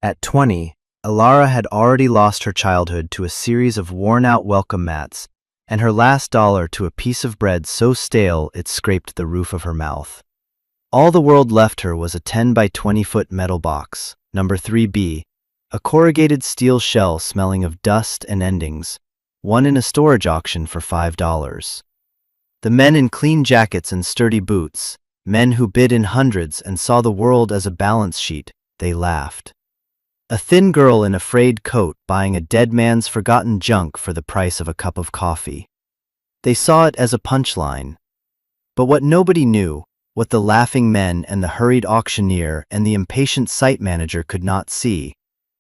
At 20, Alara had already lost her childhood to a series of worn-out welcome mats, and her last dollar to a piece of bread so stale it scraped the roof of her mouth. All the world left her was a 10 by 20-foot metal box, number 3B, a corrugated steel shell smelling of dust and endings, won in a storage auction for $5. The men in clean jackets and sturdy boots, men who bid in hundreds and saw the world as a balance sheet, they laughed. A thin girl in a frayed coat buying a dead man's forgotten junk for the price of a cup of coffee. They saw it as a punchline. But what nobody knew, what the laughing men and the hurried auctioneer and the impatient site manager could not see,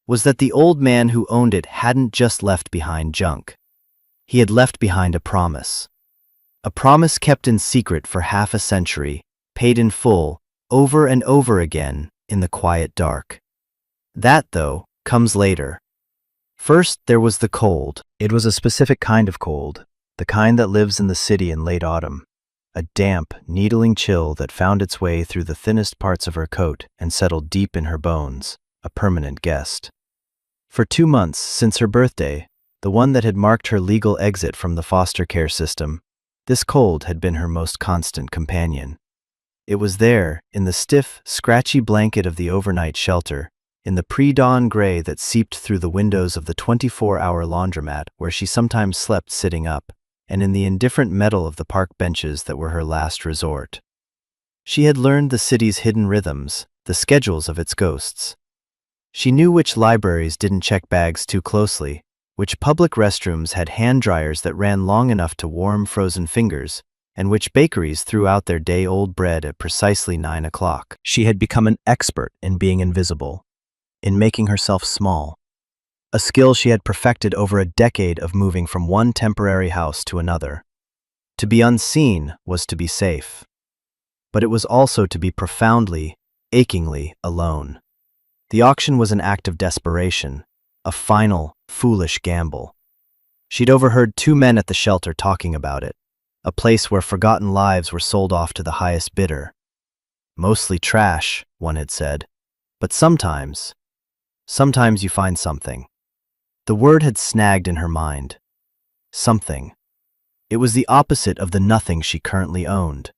was that the old man who owned it hadn't just left behind junk. He had left behind a promise. A promise kept in secret for half a century, paid in full, over and over again, in the quiet dark. That, though, comes later. First, there was the cold. It was a specific kind of cold, the kind that lives in the city in late autumn. A damp, needling chill that found its way through the thinnest parts of her coat and settled deep in her bones, a permanent guest. For 2 months since her birthday, the one that had marked her legal exit from the foster care system, this cold had been her most constant companion. It was there, in the stiff, scratchy blanket of the overnight shelter, in the pre-dawn gray that seeped through the windows of the 24-hour laundromat where she sometimes slept sitting up, and in the indifferent metal of the park benches that were her last resort. She had learned the city's hidden rhythms, the schedules of its ghosts. She knew which libraries didn't check bags too closely, which public restrooms had hand dryers that ran long enough to warm frozen fingers, and which bakeries threw out their day-old bread at precisely 9 o'clock. She had become an expert in being invisible, in making herself small, a skill she had perfected over a decade of moving from one temporary house to another. To be unseen was to be safe, but it was also to be profoundly, achingly alone. The auction was an act of desperation, a final, foolish gamble. She'd overheard 2 men at the shelter talking about it, a place where forgotten lives were sold off to the highest bidder. Mostly trash, one had said, but sometimes you find something. The word had snagged in her mind. Something. It was the opposite of the nothing she currently owned.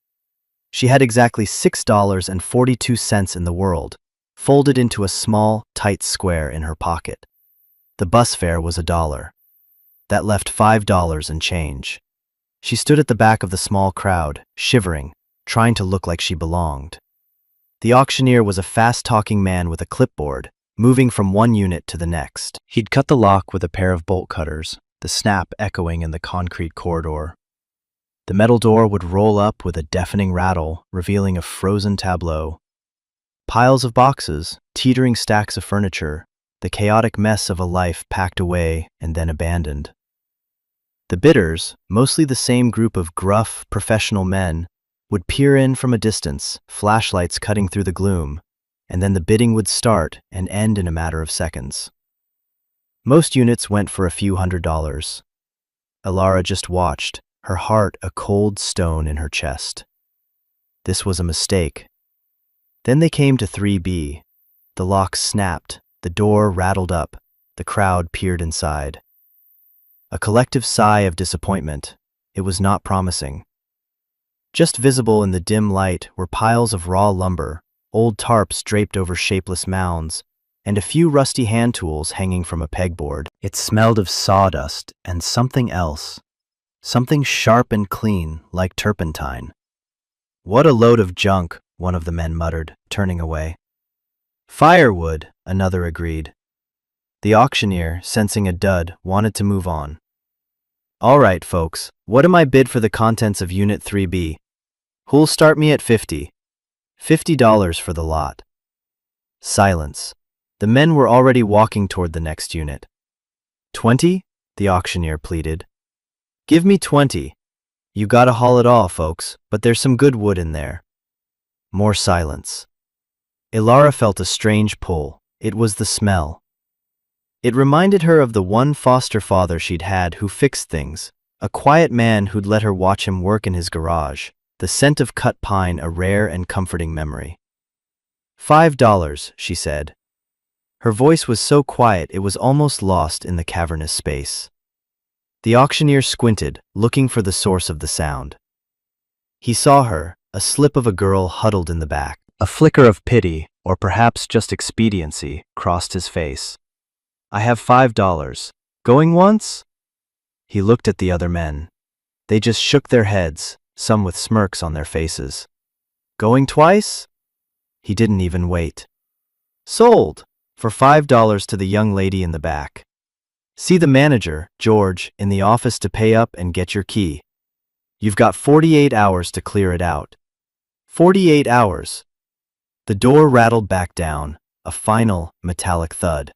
She had exactly $6.42 in the world, folded into a small, tight square in her pocket. The bus fare was $1. That left $5 and change. She stood at the back of the small crowd, shivering, trying to look like she belonged. The auctioneer was a fast-talking man with a clipboard, moving from one unit to the next. He'd cut the lock with a pair of bolt cutters, the snap echoing in the concrete corridor. The metal door would roll up with a deafening rattle, revealing a frozen tableau. Piles of boxes, teetering stacks of furniture, the chaotic mess of a life packed away and then abandoned. The bidders, mostly the same group of gruff, professional men, would peer in from a distance, flashlights cutting through the gloom, and then the bidding would start and end in a matter of seconds. Most units went for a few $100s. Alara just watched, her heart a cold stone in her chest. This was a mistake. Then they came to 3B. The lock snapped, the door rattled up, the crowd peered inside. A collective sigh of disappointment. It was not promising. Just visible in the dim light were piles of raw lumber, old tarps draped over shapeless mounds, and a few rusty hand tools hanging from a pegboard. It smelled of sawdust and something else, something sharp and clean, like turpentine. "What a load of junk," one of the men muttered, turning away. "Firewood," another agreed. The auctioneer, sensing a dud, wanted to move on. "All right, folks, what am I bid for the contents of Unit 3B? Who'll start me at 50? $50 for the lot." Silence. The men were already walking toward the next unit. 20? The auctioneer pleaded. "Give me 20. You gotta haul it all, folks, but there's some good wood in there." More silence. Alara felt a strange pull. It was the smell. It reminded her of the one foster father she'd had who fixed things, a quiet man who'd let her watch him work in his garage, the scent of cut pine a rare and comforting memory. $5, she said. Her voice was so quiet it was almost lost in the cavernous space. The auctioneer squinted, looking for the source of the sound. He saw her, a slip of a girl huddled in the back. A flicker of pity, or perhaps just expediency, crossed his face. "I have $5. Going once?" He looked at the other men. They just shook their heads, some with smirks on their faces. "Going twice?" He didn't even wait. "Sold! For $5 to the young lady in the back. See the manager, George, in the office to pay up and get your key. You've got 48 hours to clear it out." 48 hours. The door rattled back down, a final, metallic thud.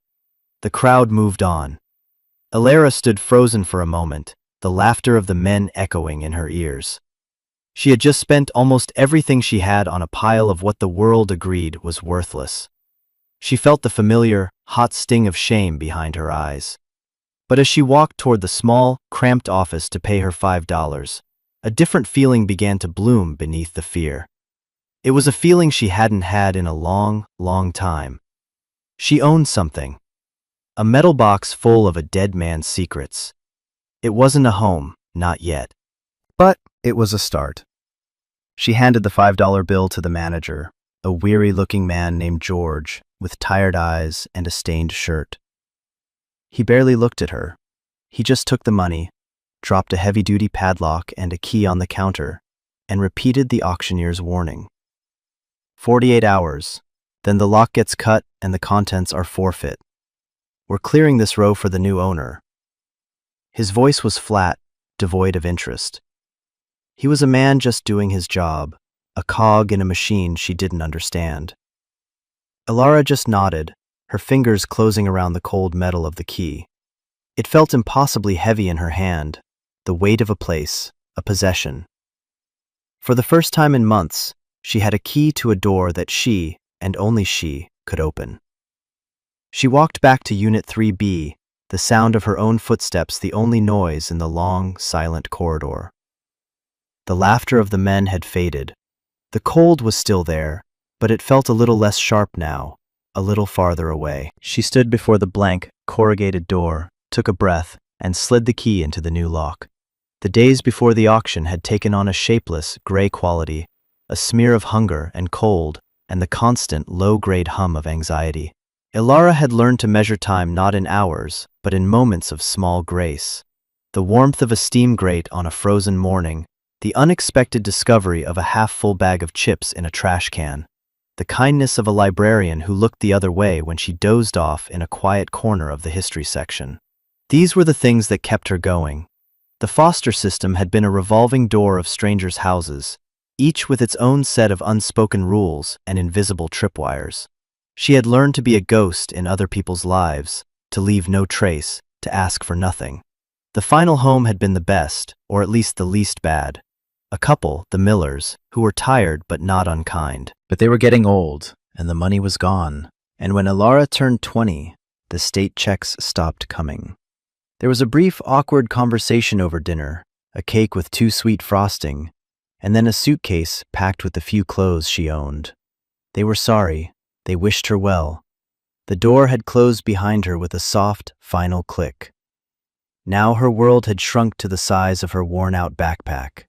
The crowd moved on. Alara stood frozen for a moment, the laughter of the men echoing in her ears. She had just spent almost everything she had on a pile of what the world agreed was worthless. She felt the familiar, hot sting of shame behind her eyes. But as she walked toward the small, cramped office to pay her $5, a different feeling began to bloom beneath the fear. It was a feeling she hadn't had in a long, long time. She owned something. A metal box full of a dead man's secrets. It wasn't a home, not yet. But it was a start. She handed the $5 bill to the manager, a weary-looking man named George, with tired eyes and a stained shirt. He barely looked at her. He just took the money, dropped a heavy-duty padlock and a key on the counter, and repeated the auctioneer's warning. 48 hours, then the lock gets cut and the contents are forfeit. We're clearing this row for the new owner. His voice was flat, devoid of interest. He was a man just doing his job, a cog in a machine she didn't understand. Alara just nodded, her fingers closing around the cold metal of the key. It felt impossibly heavy in her hand, the weight of a place, a possession. For the first time in months, she had a key to a door that she, and only she, could open. She walked back to Unit 3B, the sound of her own footsteps the only noise in the long, silent corridor. The laughter of the men had faded. The cold was still there, but it felt a little less sharp now, a little farther away. She stood before the blank, corrugated door, took a breath, and slid the key into the new lock. The days before the auction had taken on a shapeless, gray quality, a smear of hunger and cold, and the constant, low-grade hum of anxiety. Alara had learned to measure time not in hours, but in moments of small grace. The warmth of a steam grate on a frozen morning, the unexpected discovery of a half-full bag of chips in a trash can, the kindness of a librarian who looked the other way when she dozed off in a quiet corner of the history section. These were the things that kept her going. The foster system had been a revolving door of strangers' houses, each with its own set of unspoken rules and invisible tripwires. She had learned to be a ghost in other people's lives, to leave no trace, to ask for nothing. The final home had been the best, or at least the least bad. A couple, the Millers, who were tired but not unkind. But they were getting old, and the money was gone. And when Alara turned 20, the state checks stopped coming. There was a brief, awkward conversation over dinner, a cake with too sweet frosting, and then a suitcase packed with the few clothes she owned. They were sorry. They wished her well. The door had closed behind her with a soft, final click. Now her world had shrunk to the size of her worn-out backpack.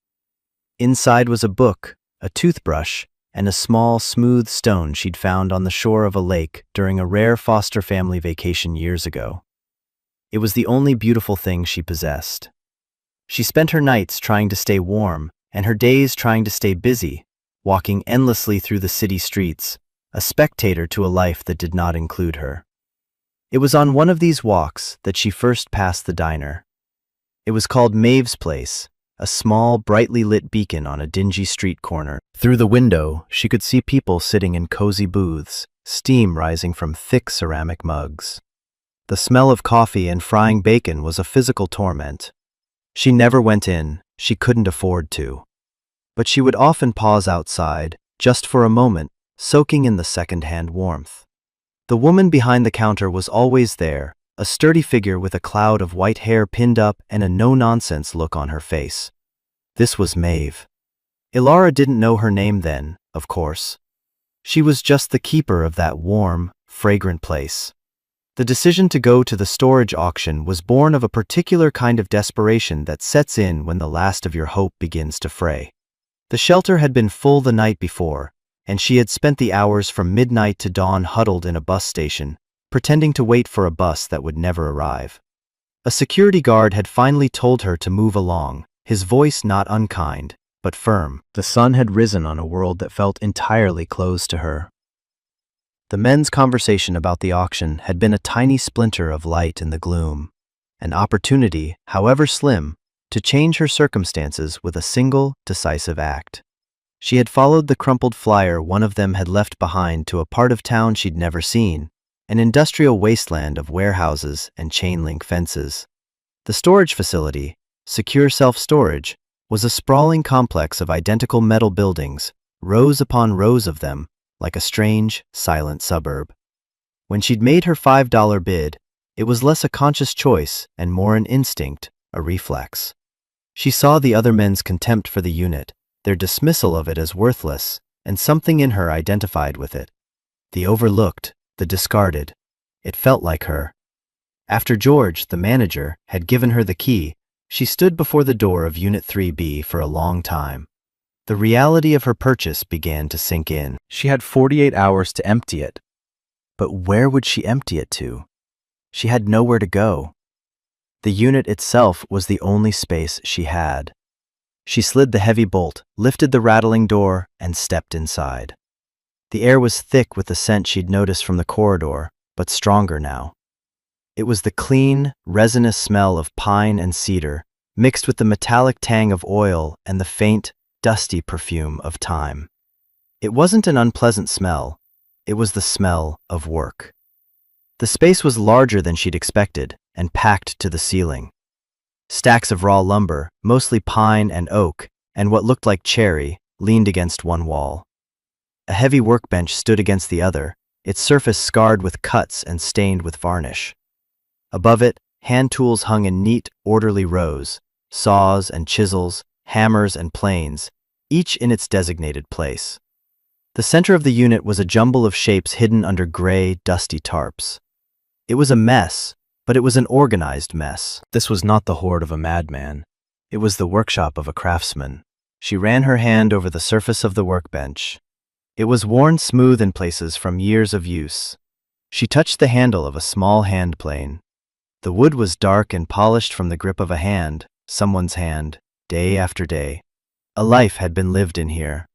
Inside was a book, a toothbrush, and a small, smooth stone she'd found on the shore of a lake during a rare foster family vacation years ago. It was the only beautiful thing she possessed. She spent her nights trying to stay warm, and her days trying to stay busy, walking endlessly through the city streets, a spectator to a life that did not include her. It was on one of these walks that she first passed the diner. It was called Maeve's Place, a small, brightly lit beacon on a dingy street corner. Through the window, she could see people sitting in cozy booths, steam rising from thick ceramic mugs. The smell of coffee and frying bacon was a physical torment. She never went in, she couldn't afford to. But she would often pause outside, just for a moment, soaking in the second-hand warmth. The woman behind the counter was always there, a sturdy figure with a cloud of white hair pinned up and a no-nonsense look on her face. This was Maeve. Alara didn't know her name then, of course. She was just the keeper of that warm, fragrant place. The decision to go to the storage auction was born of a particular kind of desperation that sets in when the last of your hope begins to fray. The shelter had been full the night before, and she had spent the hours from midnight to dawn huddled in a bus station, pretending to wait for a bus that would never arrive. A security guard had finally told her to move along, his voice not unkind, but firm. The sun had risen on a world that felt entirely closed to her. The men's conversation about the auction had been a tiny splinter of light in the gloom, an opportunity, however slim, to change her circumstances with a single, decisive act. She had followed the crumpled flyer one of them had left behind to a part of town she'd never seen, an industrial wasteland of warehouses and chain-link fences. The storage facility, Secure Self-Storage, was a sprawling complex of identical metal buildings, rows upon rows of them, like a strange, silent suburb. When she'd made her $5 bid, it was less a conscious choice and more an instinct, a reflex. She saw the other men's contempt for the unit, their dismissal of it as worthless, and something in her identified with it. The overlooked, the discarded. It felt like her. After George, the manager, had given her the key, she stood before the door of Unit 3B for a long time. The reality of her purchase began to sink in. She had 48 hours to empty it. But where would she empty it to? She had nowhere to go. The unit itself was the only space she had. She slid the heavy bolt, lifted the rattling door, and stepped inside. The air was thick with the scent she'd noticed from the corridor, but stronger now. It was the clean, resinous smell of pine and cedar, mixed with the metallic tang of oil and the faint, dusty perfume of time. It wasn't an unpleasant smell. It was the smell of work. The space was larger than she'd expected and packed to the ceiling. Stacks of raw lumber, mostly pine and oak, and what looked like cherry, leaned against one wall. A heavy workbench stood against the other, its surface scarred with cuts and stained with varnish. Above it, hand tools hung in neat, orderly rows, saws and chisels, hammers and planes, each in its designated place. The center of the unit was a jumble of shapes hidden under gray, dusty tarps. It was a mess, but it was an organized mess. This was not the hoard of a madman. It was the workshop of a craftsman. She ran her hand over the surface of the workbench. It was worn smooth in places from years of use. She touched the handle of a small hand plane. The wood was dark and polished from the grip of a hand, someone's hand, day after day. A life had been lived in here.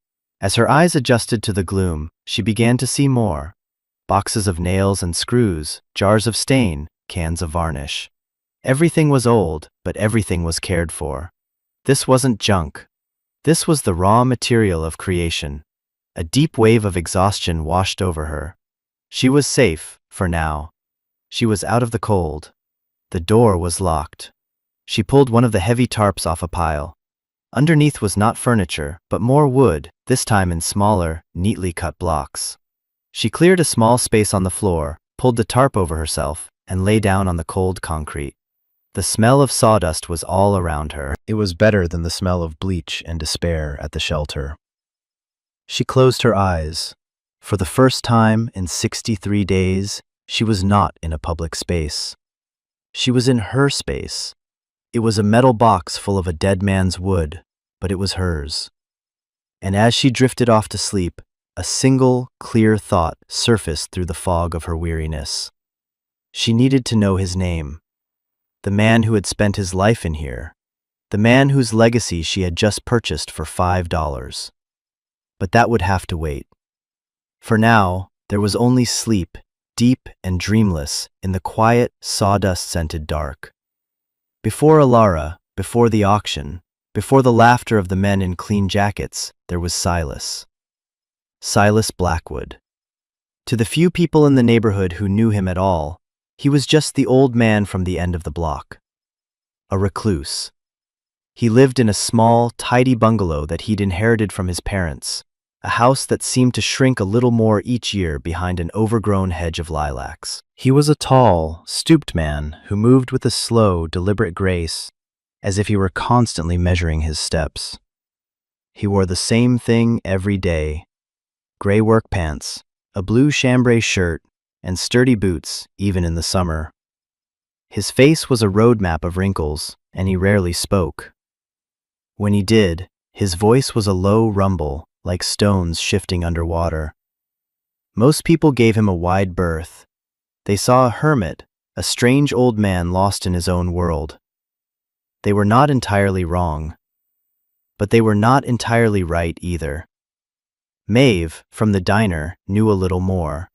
As her eyes adjusted to the gloom, she began to see more. Boxes of nails and screws, jars of stain, cans of varnish. Everything was old, but everything was cared for. This wasn't junk. This was the raw material of creation. A deep wave of exhaustion washed over her. She was safe, for now. She was out of the cold. The door was locked. She pulled one of the heavy tarps off a pile. Underneath was not furniture, but more wood, this time in smaller, neatly cut blocks. She cleared a small space on the floor, pulled the tarp over herself, and lay down on the cold concrete. The smell of sawdust was all around her. It was better than the smell of bleach and despair at the shelter. She closed her eyes. For the first time in 63 days, she was not in a public space. She was in her space. It was a metal box full of a dead man's wood, but it was hers. And as she drifted off to sleep, a single, clear thought surfaced through the fog of her weariness. She needed to know his name. The man who had spent his life in here. The man whose legacy she had just purchased for $5. But that would have to wait. For now, there was only sleep, deep and dreamless, in the quiet, sawdust-scented dark. Before Alara, before the auction, before the laughter of the men in clean jackets, there was Silas. Silas Blackwood. To the few people in the neighborhood who knew him at all, he was just the old man from the end of the block. A recluse. He lived in a small, tidy bungalow that he'd inherited from his parents, a house that seemed to shrink a little more each year behind an overgrown hedge of lilacs. He was a tall, stooped man who moved with a slow, deliberate grace, as if he were constantly measuring his steps. He wore the same thing every day: gray work pants, a blue chambray shirt, and sturdy boots, even in the summer. His face was a roadmap of wrinkles, and he rarely spoke. When he did, his voice was a low rumble, like stones shifting underwater. Most people gave him a wide berth. They saw a hermit, a strange old man lost in his own world. They were not entirely wrong, but they were not entirely right either. Maeve, from the diner, knew a little more.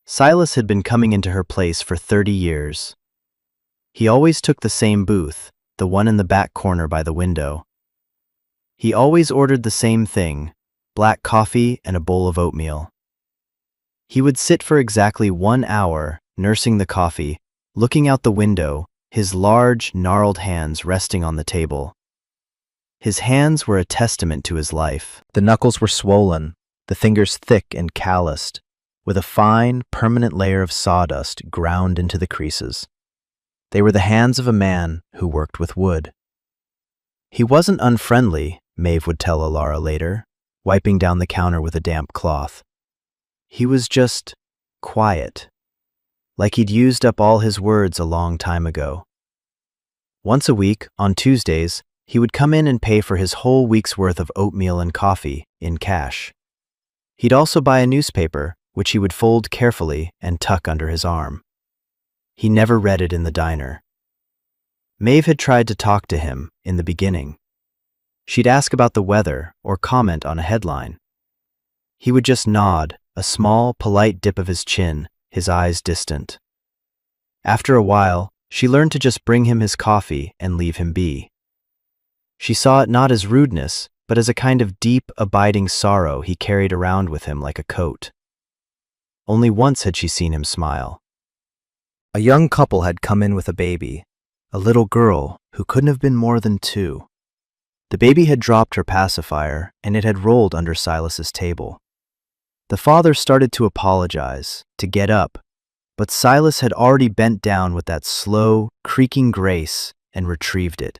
Silas had been coming into her place for 30 years. He always took the same booth, the one in the back corner by the window. He always ordered the same thing, black coffee and a bowl of oatmeal. He would sit for exactly 1 hour, nursing the coffee, looking out the window, his large, gnarled hands resting on the table. His hands were a testament to his life. The knuckles were swollen, the fingers thick and calloused, with a fine, permanent layer of sawdust ground into the creases. They were the hands of a man who worked with wood. He wasn't unfriendly, Maeve would tell Alara later, wiping down the counter with a damp cloth. He was just quiet, like he'd used up all his words a long time ago. Once a week, on Tuesdays, he would come in and pay for his whole week's worth of oatmeal and coffee in cash. He'd also buy a newspaper, which he would fold carefully and tuck under his arm. He never read it in the diner. Maeve had tried to talk to him in the beginning. She'd ask about the weather or comment on a headline. He would just nod, a small, polite dip of his chin, his eyes distant. After a while, she learned to just bring him his coffee and leave him be. She saw it not as rudeness, but as a kind of deep, abiding sorrow he carried around with him like a coat. Only once had she seen him smile. A young couple had come in with a baby, a little girl who couldn't have been more than 2. The baby had dropped her pacifier, and it had rolled under Silas's table. The father started to apologize, to get up, but Silas had already bent down with that slow, creaking grace and retrieved it.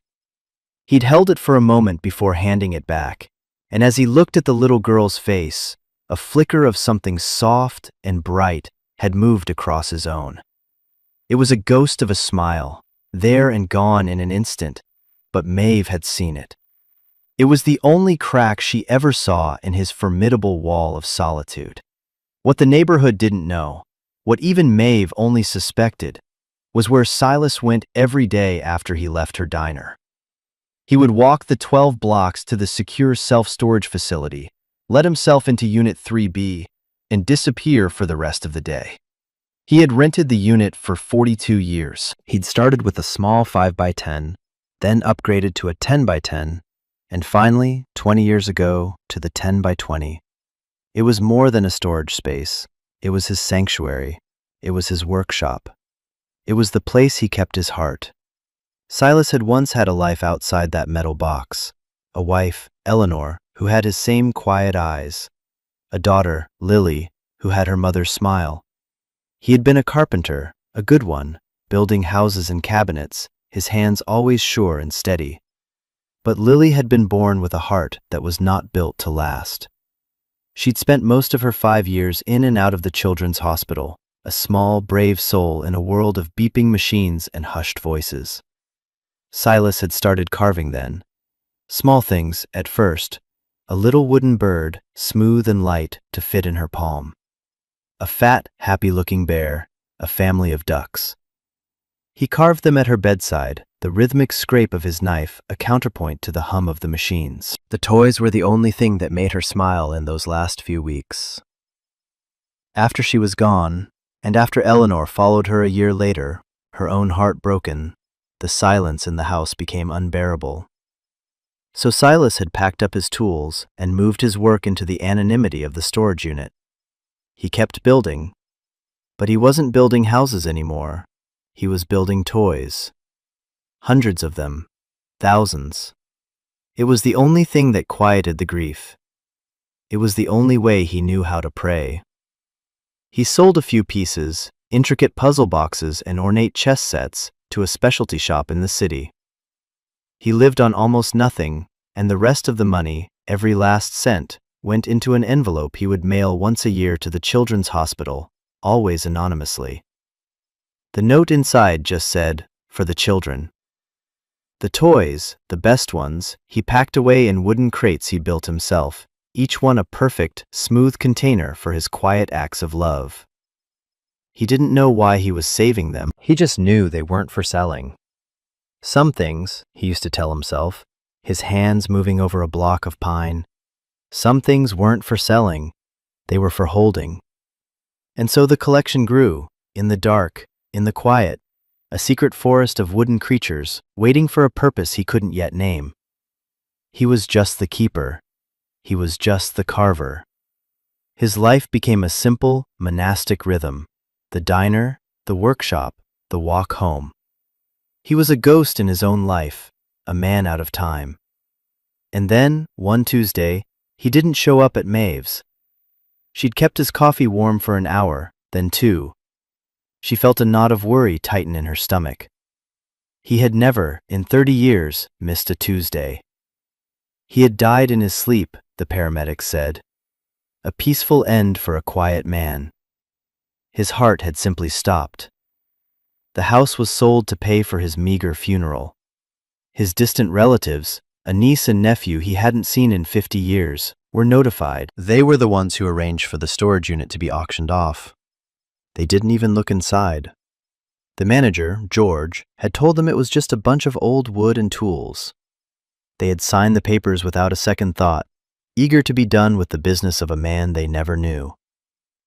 He'd held it for a moment before handing it back, and as he looked at the little girl's face, a flicker of something soft and bright had moved across his own. It was a ghost of a smile, there and gone in an instant, but Maeve had seen it. It was the only crack she ever saw in his formidable wall of solitude. What the neighborhood didn't know, what even Maeve only suspected, was where Silas went every day after he left her diner. He would walk the 12 blocks to the secure self-storage facility, let himself into Unit 3B, and disappear for the rest of the day. He had rented the unit for 42 years. He'd started with a small 5x10, then upgraded to a 10x10, and finally, 20 years ago, to the 10x20. It was more than a storage space. It was his sanctuary. It was his workshop. It was the place he kept his heart. Silas had once had a life outside that metal box, a wife, Eleanor, who had his same quiet eyes, a daughter, Lily, who had her mother's smile. He had been a carpenter, a good one, building houses and cabinets, his hands always sure and steady. But Lily had been born with a heart that was not built to last. She'd spent most of her 5 years in and out of the children's hospital, a small, brave soul in a world of beeping machines and hushed voices. Silas had started carving then. Small things, at first. A little wooden bird, smooth and light, to fit in her palm. A fat, happy-looking bear, a family of ducks. He carved them at her bedside, the rhythmic scrape of his knife a counterpoint to the hum of the machines. The toys were the only thing that made her smile in those last few weeks. After she was gone, and after Eleanor followed her a year later, her own heart broken, the silence in the house became unbearable. So Silas had packed up his tools and moved his work into the anonymity of the storage unit. He kept building, but he wasn't building houses anymore. He was building toys. Hundreds of them, thousands. It was the only thing that quieted the grief. It was the only way he knew how to pray. He sold a few pieces, intricate puzzle boxes and ornate chess sets, to a specialty shop in the city. He lived on almost nothing, and the rest of the money, every last cent, went into an envelope he would mail once a year to the children's hospital, always anonymously. The note inside just said, "For the children." The toys, the best ones, he packed away in wooden crates he built himself, each one a perfect, smooth container for his quiet acts of love. He didn't know why he was saving them. He just knew they weren't for selling. Some things, he used to tell himself, his hands moving over a block of pine, some things weren't for selling, they were for holding. And so the collection grew, in the dark, in the quiet, a secret forest of wooden creatures, waiting for a purpose he couldn't yet name. He was just the keeper. He was just the carver. His life became a simple, monastic rhythm. The diner, the workshop, the walk home. He was a ghost in his own life, a man out of time. And then, one Tuesday, he didn't show up at Maeve's. She'd kept his coffee warm for an hour, then two. She felt a knot of worry tighten in her stomach. He had never, in 30 years, missed a Tuesday. He had died in his sleep, the paramedics said. A peaceful end for a quiet man. His heart had simply stopped. The house was sold to pay for his meager funeral. His distant relatives, a niece and nephew he hadn't seen in 50 years, were notified. They were the ones who arranged for the storage unit to be auctioned off. They didn't even look inside. The manager, George, had told them it was just a bunch of old wood and tools. They had signed the papers without a second thought, eager to be done with the business of a man they never knew.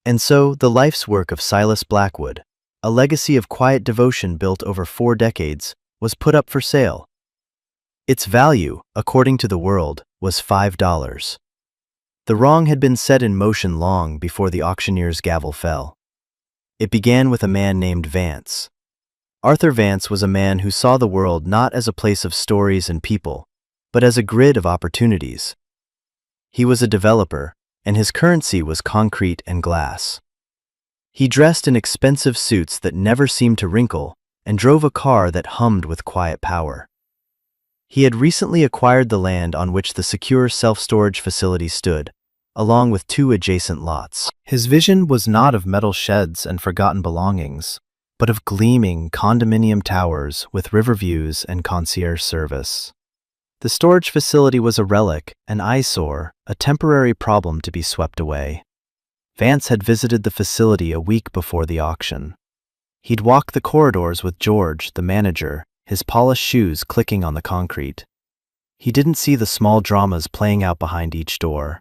And so the life's work of Silas Blackwood, a legacy of quiet devotion built over 4 decades, was put up for sale. Its value, according to the world, was $5. The wrong had been set in motion long before the auctioneer's gavel fell. It began with a man named Vance. Arthur Vance was a man who saw the world not as a place of stories and people, but as a grid of opportunities. He was a developer, and his currency was concrete and glass. He dressed in expensive suits that never seemed to wrinkle and drove a car that hummed with quiet power. He had recently acquired the land on which the secure self-storage facility stood, along with 2 adjacent lots. His vision was not of metal sheds and forgotten belongings, but of gleaming condominium towers with river views and concierge service. The storage facility was a relic, an eyesore, a temporary problem to be swept away. Vance had visited the facility a week before the auction. He'd walked the corridors with George, the manager, his polished shoes clicking on the concrete. He didn't see the small dramas playing out behind each door.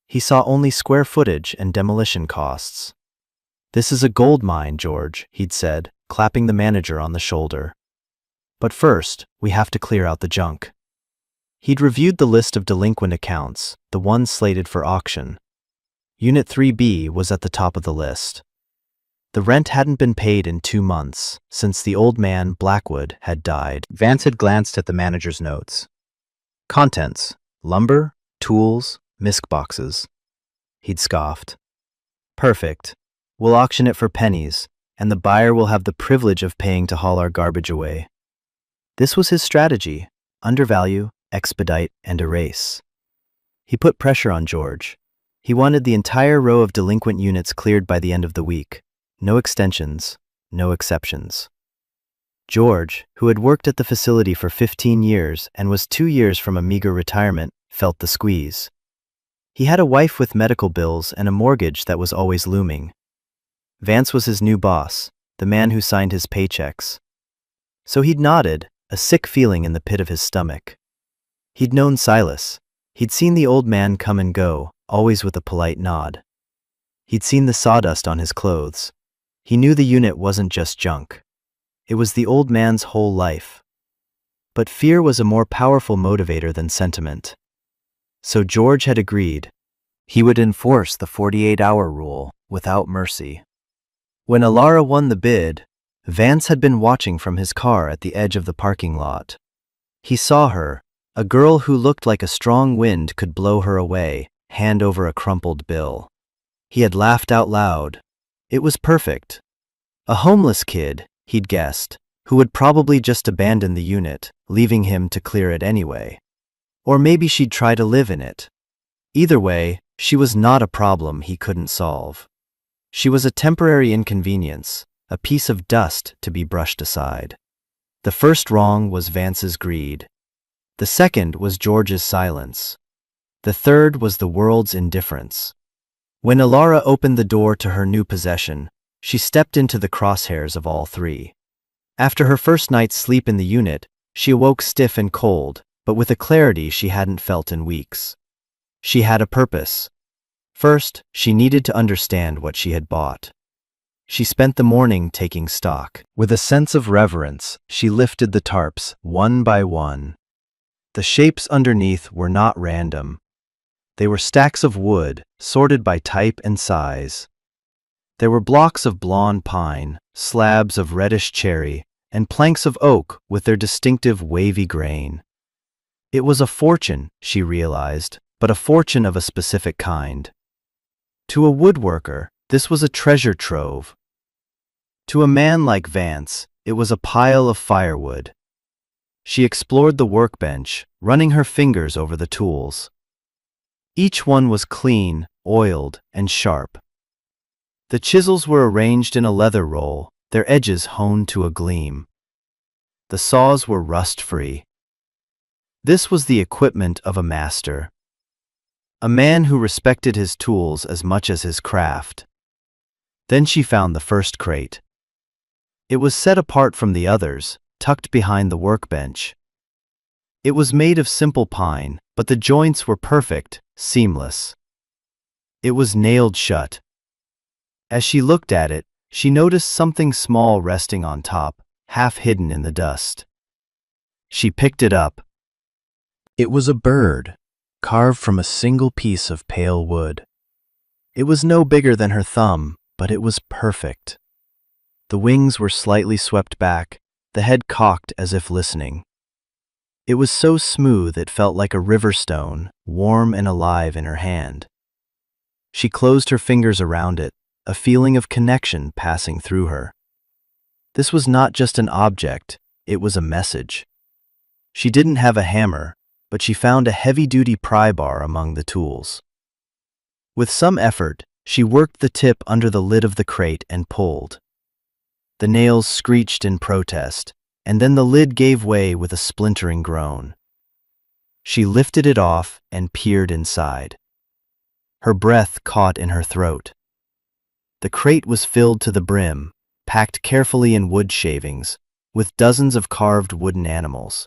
He saw only square footage and demolition costs. "This is a gold mine, George," he'd said, clapping the manager on the shoulder. "But first, we have to clear out the junk." He'd reviewed the list of delinquent accounts, the ones slated for auction. Unit 3B was at the top of the list. The rent hadn't been paid in 2 months, since the old man, Blackwood, had died. Vance had glanced at the manager's notes. Contents: lumber, tools, misc boxes. He'd scoffed. "Perfect. We'll auction it for pennies, and the buyer will have the privilege of paying to haul our garbage away." This was his strategy: undervalue, expedite, and erase. He put pressure on George. He wanted the entire row of delinquent units cleared by the end of the week. No extensions, no exceptions. George, who had worked at the facility for 15 years and was 2 years from a meager retirement, felt the squeeze. He had a wife with medical bills and a mortgage that was always looming. Vance was his new boss, the man who signed his paychecks. So he'd nodded, a sick feeling in the pit of his stomach. He'd known Silas. He'd seen the old man come and go, always with a polite nod. He'd seen the sawdust on his clothes. He knew the unit wasn't just junk. It was the old man's whole life. But fear was a more powerful motivator than sentiment. So George had agreed. He would enforce the 48-hour rule, without mercy. When Alara won the bid, Vance had been watching from his car at the edge of the parking lot. He saw her, a girl who looked like a strong wind could blow her away, hand over a crumpled bill. He had laughed out loud. It was perfect. A homeless kid, he'd guessed, who would probably just abandon the unit, leaving him to clear it anyway. Or maybe she'd try to live in it. Either way, she was not a problem he couldn't solve. She was a temporary inconvenience, a piece of dust to be brushed aside. The first wrong was Vance's greed. The second was George's silence. The third was the world's indifference. When Ilara opened the door to her new possession, she stepped into the crosshairs of all three. After her first night's sleep in the unit, she awoke stiff and cold, but with a clarity she hadn't felt in weeks. She had a purpose. First, she needed to understand what she had bought. She spent the morning taking stock. With a sense of reverence, she lifted the tarps, one by one. The shapes underneath were not random. They were stacks of wood, sorted by type and size. There were blocks of blonde pine, slabs of reddish cherry, and planks of oak with their distinctive wavy grain. It was a fortune, she realized, but a fortune of a specific kind. To a woodworker, this was a treasure trove. To a man like Vance, it was a pile of firewood. She explored the workbench, running her fingers over the tools. Each one was clean, oiled, and sharp. The chisels were arranged in a leather roll, their edges honed to a gleam. The saws were rust-free. This was the equipment of a master. A man who respected his tools as much as his craft. Then she found the first crate. It was set apart from the others, tucked behind the workbench. It was made of simple pine, but the joints were perfect, seamless. It was nailed shut. As she looked at it, she noticed something small resting on top, half hidden in the dust. She picked it up. It was a bird, carved from a single piece of pale wood. It was no bigger than her thumb, but it was perfect. The wings were slightly swept back, the head cocked as if listening. It was so smooth it felt like a river stone, warm and alive in her hand. She closed her fingers around it, a feeling of connection passing through her. This was not just an object, it was a message. She didn't have a hammer, but she found a heavy-duty pry bar among the tools. With some effort, she worked the tip under the lid of the crate and pulled. The nails screeched in protest, and then the lid gave way with a splintering groan. She lifted it off and peered inside. Her breath caught in her throat. The crate was filled to the brim, packed carefully in wood shavings, with dozens of carved wooden animals.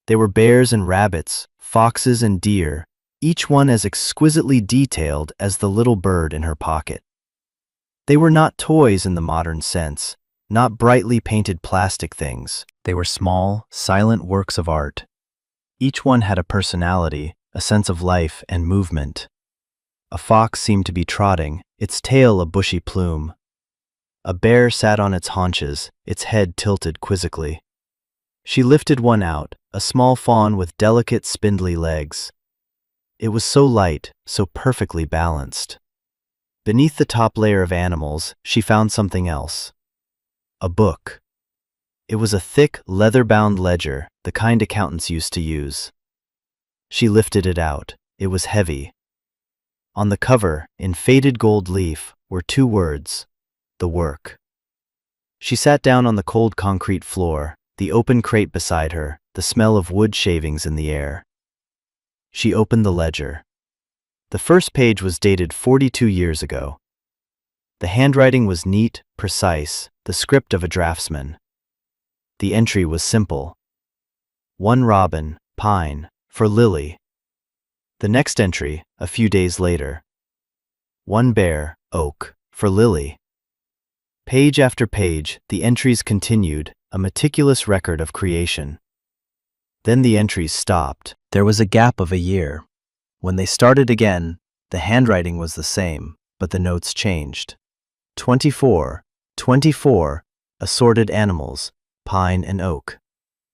They were bears and rabbits, foxes and deer, each one as exquisitely detailed as the little bird in her pocket. They were not toys in the modern sense, not brightly painted plastic things. They were small, silent works of art. Each one had a personality, a sense of life and movement. A fox seemed to be trotting, its tail a bushy plume. A bear sat on its haunches, its head tilted quizzically. She lifted one out, a small fawn with delicate, spindly legs. It was so light, so perfectly balanced. Beneath the top layer of animals, she found something else. A book. It was a thick, leather-bound ledger, the kind accountants used to use. She lifted it out. It was heavy. On the cover, in faded gold leaf, were two words: the work. She sat down on the cold concrete floor, the open crate beside her, the smell of wood shavings in the air. She opened the ledger. The first page was dated 42 years ago. The handwriting was neat, precise, the script of a draftsman. The entry was simple. 1 robin, pine, for Lily. The next entry, a few days later. 1 bear, oak, for Lily. Page after page, the entries continued, a meticulous record of creation. Then the entries stopped. There was a gap of a year. When they started again, the handwriting was the same, but the notes changed. 24, 24, assorted animals, pine and oak.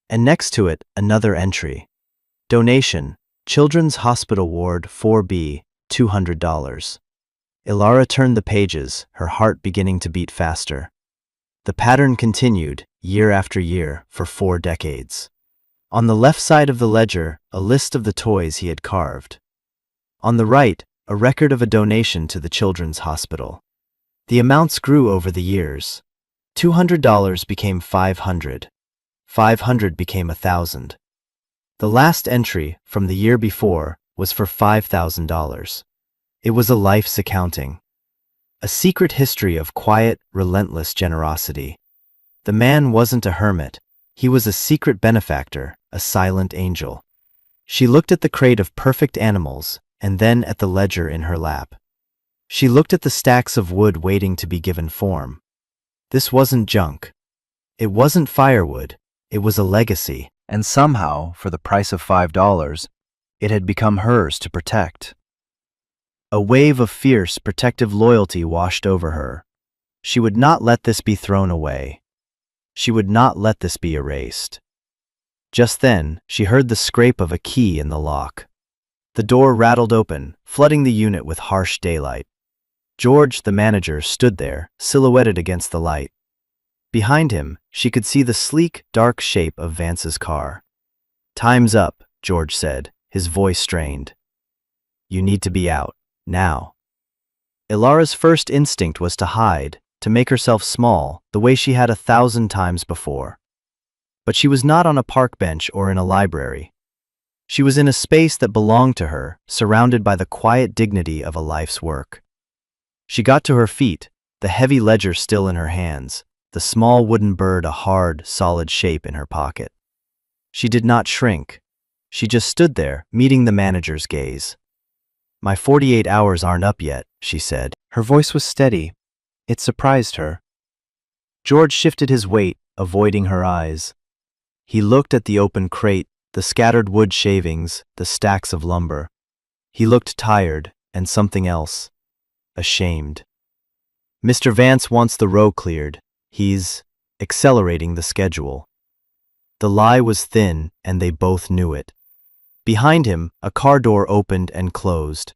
And next to it, another entry. Donation, Children's Hospital Ward 4B, $200. Ilara turned the pages, her heart beginning to beat faster. The pattern continued, year after year, for 4 decades. On the left side of the ledger, a list of the toys he had carved. On the right, a record of a donation to the Children's Hospital. The amounts grew over the years. $200 became $500. $500 became $1,000. The last entry from the year before was for $5,000. It was a life's accounting. A secret history of quiet, relentless generosity. The man wasn't a hermit. He was a secret benefactor, a silent angel. She looked at the crate of perfect animals and then at the ledger in her lap. She looked at the stacks of wood waiting to be given form. This wasn't junk. It wasn't firewood. It was a legacy. And somehow, for the price of $5, it had become hers to protect. A wave of fierce, protective loyalty washed over her. She would not let this be thrown away. She would not let this be erased. Just then, she heard the scrape of a key in the lock. The door rattled open, flooding the unit with harsh daylight. George, the manager, stood there, silhouetted against the light. Behind him, she could see the sleek, dark shape of Vance's car. "Time's up," George said, his voice strained. "You need to be out. Now." Ilara's first instinct was to hide, to make herself small, the way she had 1,000 times before. But she was not on a park bench or in a library. She was in a space that belonged to her, surrounded by the quiet dignity of a life's work. She got to her feet, the heavy ledger still in her hands, the small wooden bird a hard, solid shape in her pocket. She did not shrink. She just stood there, meeting the manager's gaze. "My 48 hours aren't up yet," she said. Her voice was steady. It surprised her. George shifted his weight, avoiding her eyes. He looked at the open crate, the scattered wood shavings, the stacks of lumber. He looked tired, and something else. Ashamed. "Mr. Vance wants the row cleared. He's accelerating the schedule." The lie was thin, and they both knew it. Behind him, a car door opened and closed.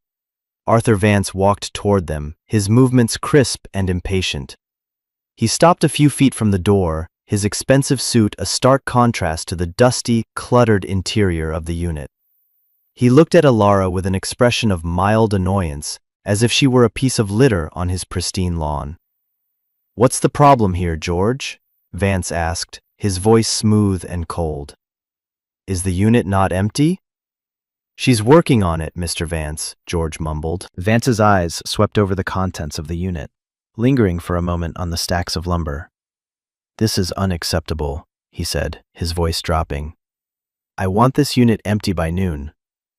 Arthur Vance walked toward them, his movements crisp and impatient. He stopped a few feet from the door, his expensive suit a stark contrast to the dusty, cluttered interior of the unit. He looked at Ilara with an expression of mild annoyance, as if she were a piece of litter on his pristine lawn. "What's the problem here, George?" Vance asked, his voice smooth and cold. "Is the unit not empty?" "She's working on it, Mr. Vance," George mumbled. Vance's eyes swept over the contents of the unit, lingering for a moment on the stacks of lumber. "This is unacceptable," he said, his voice dropping. "I want this unit empty by noon.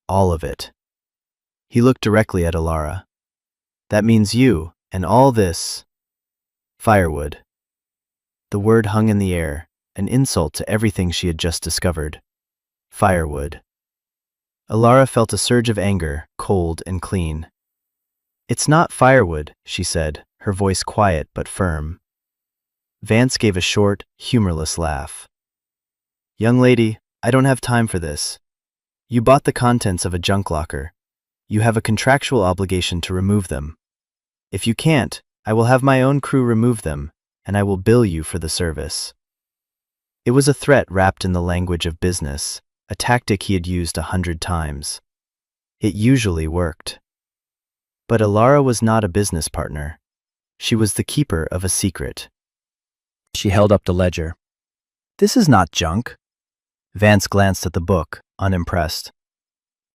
All of it." He looked directly at Ilara. "That means you, and all this firewood." The word hung in the air, an insult to everything she had just discovered. Firewood. Ilara felt a surge of anger, cold and clean. "It's not firewood," she said, her voice quiet but firm. Vance gave a short, humorless laugh. "Young lady, I don't have time for this. You bought the contents of a junk locker. You have a contractual obligation to remove them. If you can't, I will have my own crew remove them, and I will bill you for the service." It was a threat wrapped in the language of business, a tactic he had used 100 times. It usually worked. But Ilara was not a business partner. She was the keeper of a secret. She held up the ledger. "This is not junk." Vance glanced at the book, unimpressed.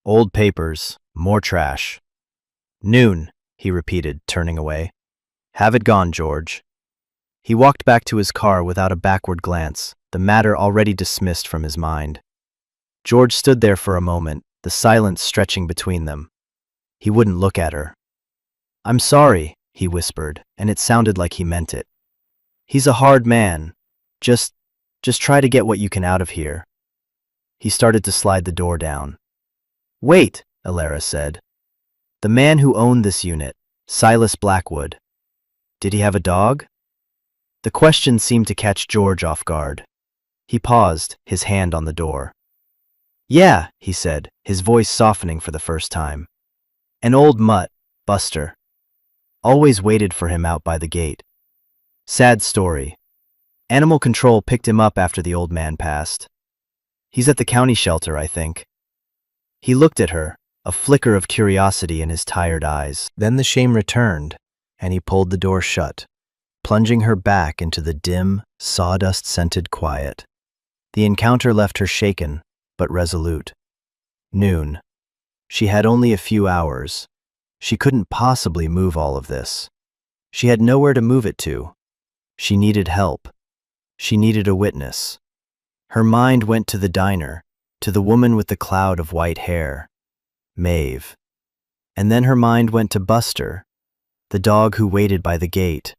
"Old papers, more trash." "Noon," he repeated, turning away. "Have it gone, George." He walked back to his car without a backward glance, the matter already dismissed from his mind. George stood there for a moment, the silence stretching between them. He wouldn't look at her. "I'm sorry," he whispered, and it sounded like he meant it. "He's a hard man. Just try to get what you can out of here." He started to slide the door down. "Wait," Ilara said. "The man who owned this unit, Silas Blackwood. Did he have a dog?" The question seemed to catch George off guard. He paused, his hand on the door. "Yeah," he said, his voice softening for the first time. "An old mutt, Buster. Always waited for him out by the gate. Sad story. Animal control picked him up after the old man passed. He's at the county shelter, I think." He looked at her, a flicker of curiosity in his tired eyes. Then the shame returned, and he pulled the door shut, plunging her back into the dim, sawdust-scented quiet. The encounter left her shaken, but resolute. Noon. She had only a few hours. She couldn't possibly move all of this. She had nowhere to move it to. She needed help. She needed a witness. Her mind went to the diner, to the woman with the cloud of white hair, Maeve. And then her mind went to Buster, the dog who waited by the gate,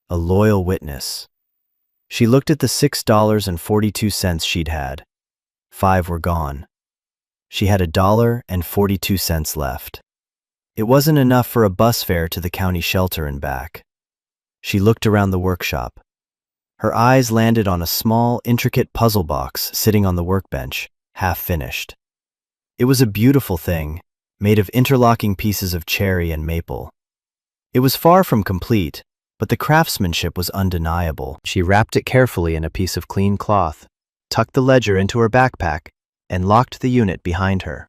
a loyal witness. She looked at the $6.42 she'd had. 5 were gone. She had $1.42 left. It wasn't enough for a bus fare to the county shelter and back. She looked around the workshop. Her eyes landed on a small, intricate puzzle box sitting on the workbench, half finished. It was a beautiful thing, made of interlocking pieces of cherry and maple. It was far from complete, but the craftsmanship was undeniable. She wrapped it carefully in a piece of clean cloth, tucked the ledger into her backpack, and locked the unit behind her.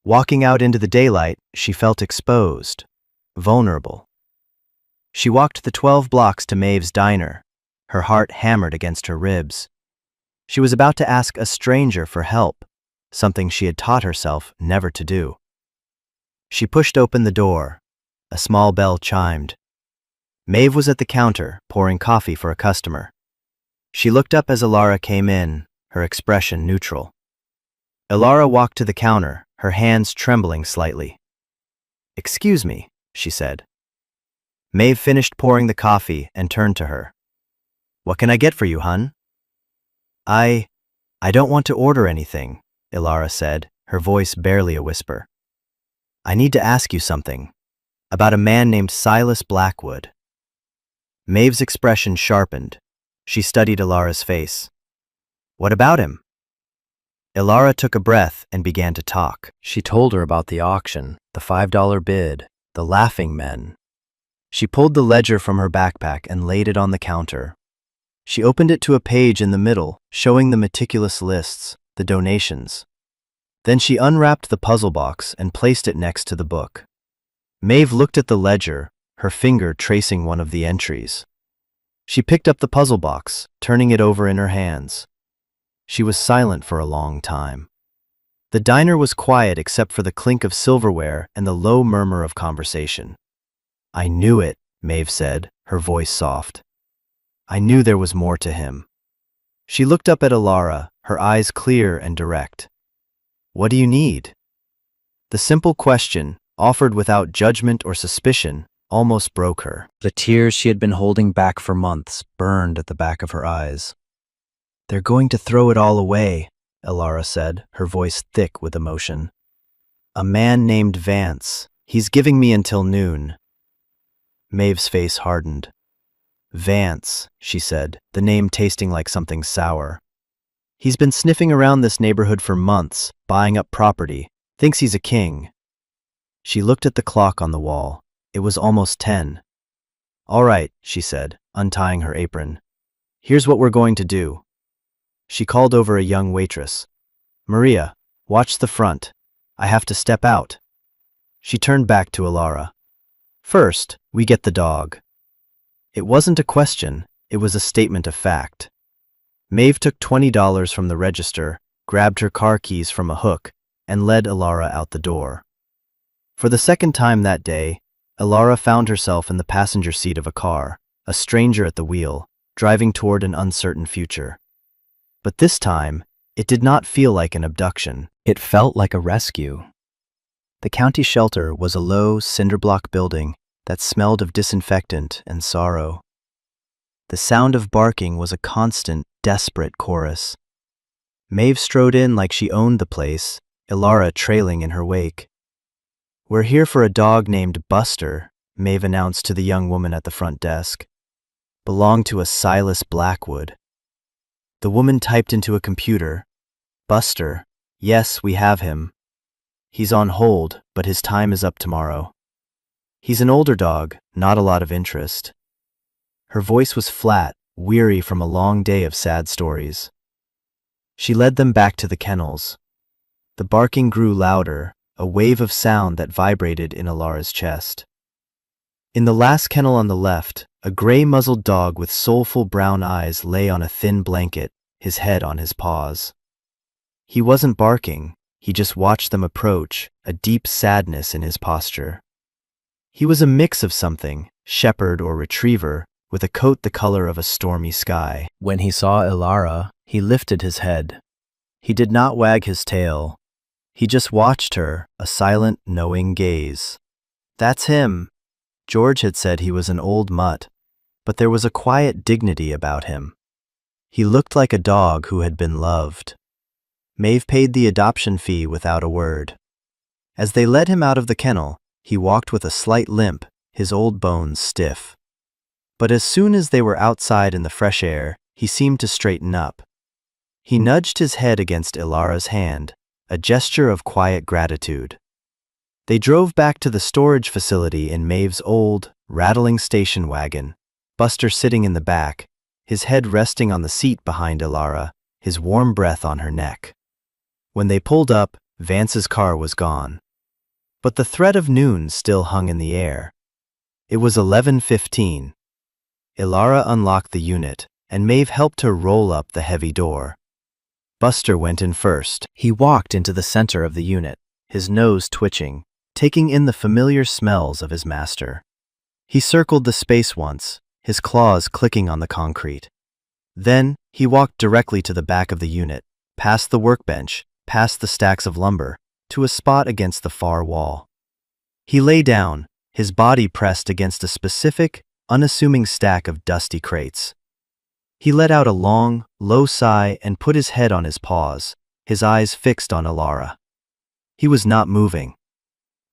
Walking out into the daylight, she felt exposed, vulnerable. She walked the 12 blocks to Maeve's diner, her heart hammered against her ribs. She was about to ask a stranger for help, something she had taught herself never to do. She pushed open the door. A small bell chimed. Maeve was at the counter, pouring coffee for a customer. She looked up as Alara came in, her expression neutral. Alara walked to the counter, her hands trembling slightly. "Excuse me," she said. Maeve finished pouring the coffee and turned to her. "What can I get for you, hun?" I don't want to order anything," Alara said, her voice barely a whisper. "I need to ask you something, about a man named Silas Blackwood." Maeve's expression sharpened. She studied Alara's face. "What about him?" Alara took a breath and began to talk. She told her about the auction, the $5 bid, the laughing men. She pulled the ledger from her backpack and laid it on the counter. She opened it to a page in the middle, showing the meticulous lists, the donations. Then she unwrapped the puzzle box and placed it next to the book. Maeve looked at the ledger, her finger tracing one of the entries. She picked up the puzzle box, turning it over in her hands. She was silent for a long time. The diner was quiet except for the clink of silverware and the low murmur of conversation. "I knew it," Maeve said, her voice soft. "I knew there was more to him." She looked up at Alara, her eyes clear and direct. "What do you need?" The simple question, offered without judgment or suspicion, almost broke her. The tears she had been holding back for months burned at the back of her eyes. "They're going to throw it all away," Alara said, her voice thick with emotion. "A man named Vance. He's giving me until noon." Maeve's face hardened. "Vance," she said, the name tasting like something sour. "He's been sniffing around this neighborhood for months, buying up property, thinks he's a king." She looked at the clock on the wall. It was almost 10. "All right," she said, untying her apron. "Here's what we're going to do." She called over a young waitress. "Maria, watch the front. I have to step out." She turned back to Alara. "First, we get the dog." It wasn't a question, it was a statement of fact. Maeve took $20 from the register, grabbed her car keys from a hook, and led Alara out the door. For the second time that day, Alara found herself in the passenger seat of a car, a stranger at the wheel, driving toward an uncertain future. But this time, it did not feel like an abduction. It felt like a rescue. The county shelter was a low, cinder-block building that smelled of disinfectant and sorrow. The sound of barking was a constant, desperate chorus. Maeve strode in like she owned the place, Alara trailing in her wake. "We're here for a dog named Buster," Maeve announced to the young woman at the front desk. "Belonged to a Silas Blackwood." The woman typed into a computer. "Buster, yes, we have him. He's on hold, but his time is up tomorrow. He's an older dog, not a lot of interest." Her voice was flat, weary from a long day of sad stories. She led them back to the kennels. The barking grew louder, a wave of sound that vibrated in Alara's chest. In the last kennel on the left, a gray-muzzled dog with soulful brown eyes lay on a thin blanket, his head on his paws. He wasn't barking, he just watched them approach, a deep sadness in his posture. He was a mix of something, shepherd or retriever, with a coat the color of a stormy sky. When he saw Ilara, he lifted his head. He did not wag his tail. He just watched her, a silent, knowing gaze. That's him. George had said he was an old mutt, but there was a quiet dignity about him. He looked like a dog who had been loved. Maeve paid the adoption fee without a word. As they led him out of the kennel, he walked with a slight limp, his old bones stiff. But as soon as they were outside in the fresh air, he seemed to straighten up. He nudged his head against Ilara's hand, a gesture of quiet gratitude. They drove back to the storage facility in Maeve's old, rattling station wagon, Buster sitting in the back, his head resting on the seat behind Ilara, his warm breath on her neck. When they pulled up, Vance's car was gone. But the threat of noon still hung in the air. It was 11:15. Ilara unlocked the unit, and Maeve helped her roll up the heavy door. Buster went in first. He walked into the center of the unit, his nose twitching, taking in the familiar smells of his master. He circled the space once, his claws clicking on the concrete. Then, he walked directly to the back of the unit, past the workbench, past the stacks of lumber, to a spot against the far wall. He lay down, his body pressed against a specific, unassuming stack of dusty crates. He let out a long, low sigh and put his head on his paws, his eyes fixed on Ilara. He was not moving.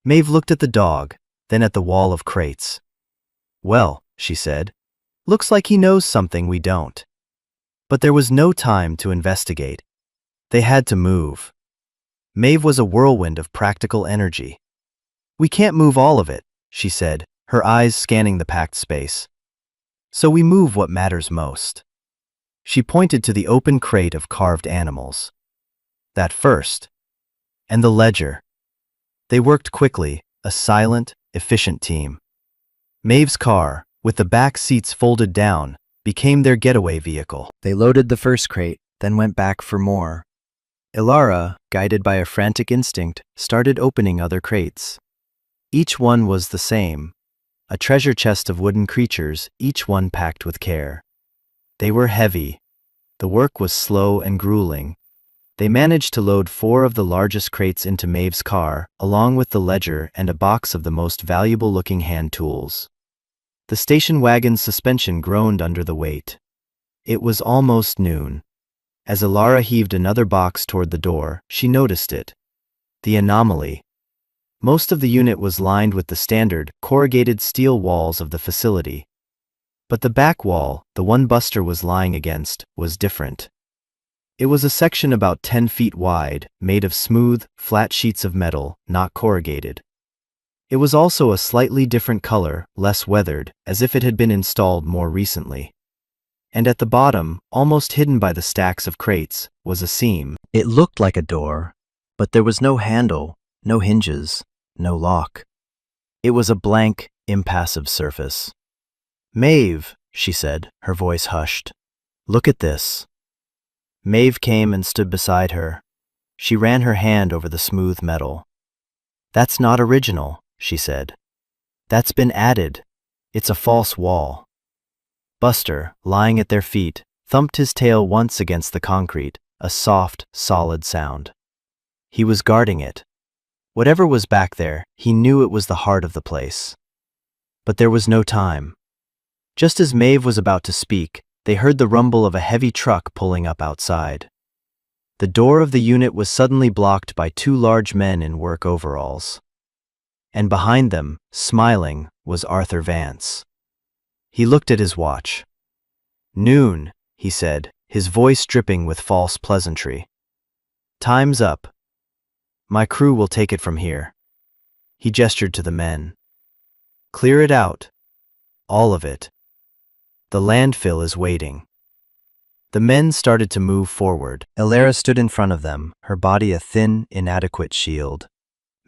Maeve looked at the dog, then at the wall of crates. "Well," she said, "looks like he knows something we don't." But there was no time to investigate. They had to move. Maeve was a whirlwind of practical energy. "We can't move all of it," she said, her eyes scanning the packed space. "So we move what matters most." She pointed to the open crate of carved animals. "That first." And the ledger. They worked quickly, a silent, efficient team. Maeve's car, with the back seats folded down, became their getaway vehicle. They loaded the first crate, then went back for more. Ilara, guided by a frantic instinct, started opening other crates. Each one was the same, a treasure chest of wooden creatures, each one packed with care. They were heavy. The work was slow and grueling. They managed to load 4 of the largest crates into Maeve's car, along with the ledger and a box of the most valuable-looking hand tools. The station wagon's suspension groaned under the weight. It was almost noon. As Ilara heaved another box toward the door, she noticed it. The anomaly. Most of the unit was lined with the standard, corrugated steel walls of the facility. But the back wall, the one Buster was lying against, was different. It was a section about 10 feet wide, made of smooth, flat sheets of metal, not corrugated. It was also a slightly different color, less weathered, as if it had been installed more recently. And at the bottom, almost hidden by the stacks of crates, was a seam. It looked like a door, but there was no handle, no hinges, no lock. It was a blank, impassive surface. "Maeve," she said, her voice hushed. "Look at this." Maeve came and stood beside her. She ran her hand over the smooth metal. "That's not original," she said. "That's been added. It's a false wall." Buster, lying at their feet, thumped his tail once against the concrete, a soft, solid sound. He was guarding it. Whatever was back there, he knew it was the heart of the place. But there was no time. Just as Maeve was about to speak, they heard the rumble of a heavy truck pulling up outside. The door of the unit was suddenly blocked by 2 large men in work overalls. And behind them, smiling, was Arthur Vance. He looked at his watch. "Noon," he said, his voice dripping with false pleasantry. "Time's up. My crew will take it from here." He gestured to the men. "Clear it out. All of it. The landfill is waiting." The men started to move forward. Ilara stood in front of them, her body a thin, inadequate shield.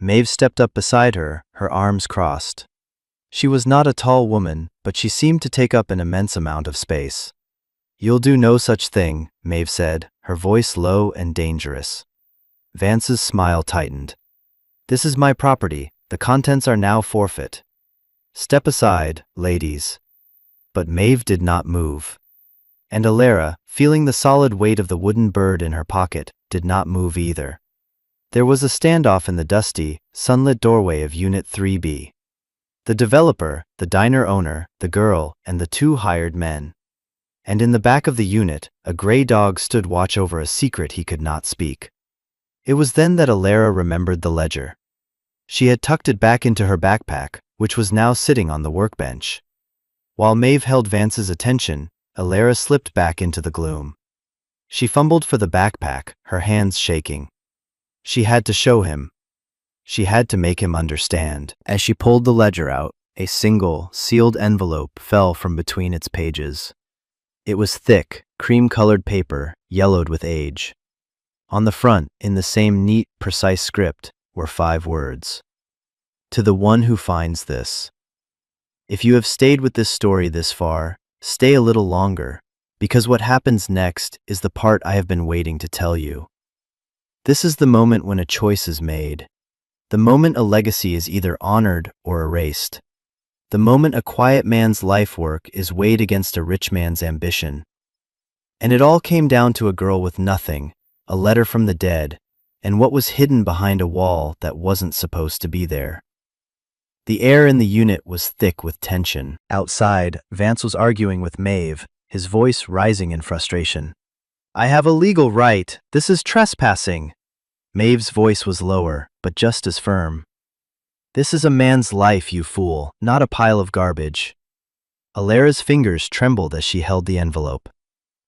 Maeve stepped up beside her, her arms crossed. She was not a tall woman, but she seemed to take up an immense amount of space. "You'll do no such thing," Maeve said, her voice low and dangerous. Vance's smile tightened. "This is my property. The contents are now forfeit. Step aside, ladies." But Maeve did not move. And Alara, feeling the solid weight of the wooden bird in her pocket, did not move either. There was a standoff in the dusty, sunlit doorway of Unit 3B. The developer, the diner owner, the girl, and the two hired men. And in the back of the unit, a gray dog stood watch over a secret he could not speak. It was then that Alara remembered the ledger. She had tucked it back into her backpack, which was now sitting on the workbench. While Maeve held Vance's attention, Alara slipped back into the gloom. She fumbled for the backpack, her hands shaking. She had to show him. She had to make him understand. As she pulled the ledger out, a single, sealed envelope fell from between its pages. It was thick, cream-colored paper, yellowed with age. On the front, in the same neat, precise script, were 5 words. "To the one who finds this. If you have stayed with this story this far, stay a little longer, because what happens next is the part I have been waiting to tell you. This is the moment when a choice is made. The moment a legacy is either honored or erased. The moment a quiet man's life work is weighed against a rich man's ambition. And it all came down to a girl with nothing, a letter from the dead, and what was hidden behind a wall that wasn't supposed to be there." The air in the unit was thick with tension. Outside, Vance was arguing with Maeve, his voice rising in frustration. "I have a legal right. This is trespassing." Maeve's voice was lower, but just as firm. "This is a man's life, you fool, not a pile of garbage." Alara's fingers trembled as she held the envelope.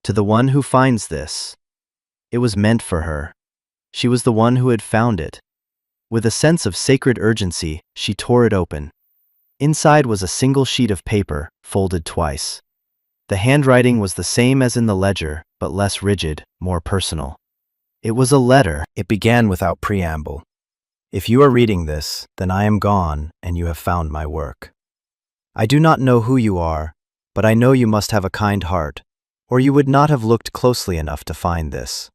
"To the one who finds this." It was meant for her. She was the one who had found it. With a sense of sacred urgency, she tore it open. Inside was a single sheet of paper, folded twice. The handwriting was the same as in the ledger, but less rigid, more personal. It was a letter. It began without preamble. "If you are reading this, then I am gone, and you have found my work. I do not know who you are, but I know you must have a kind heart, or you would not have looked closely enough to find this.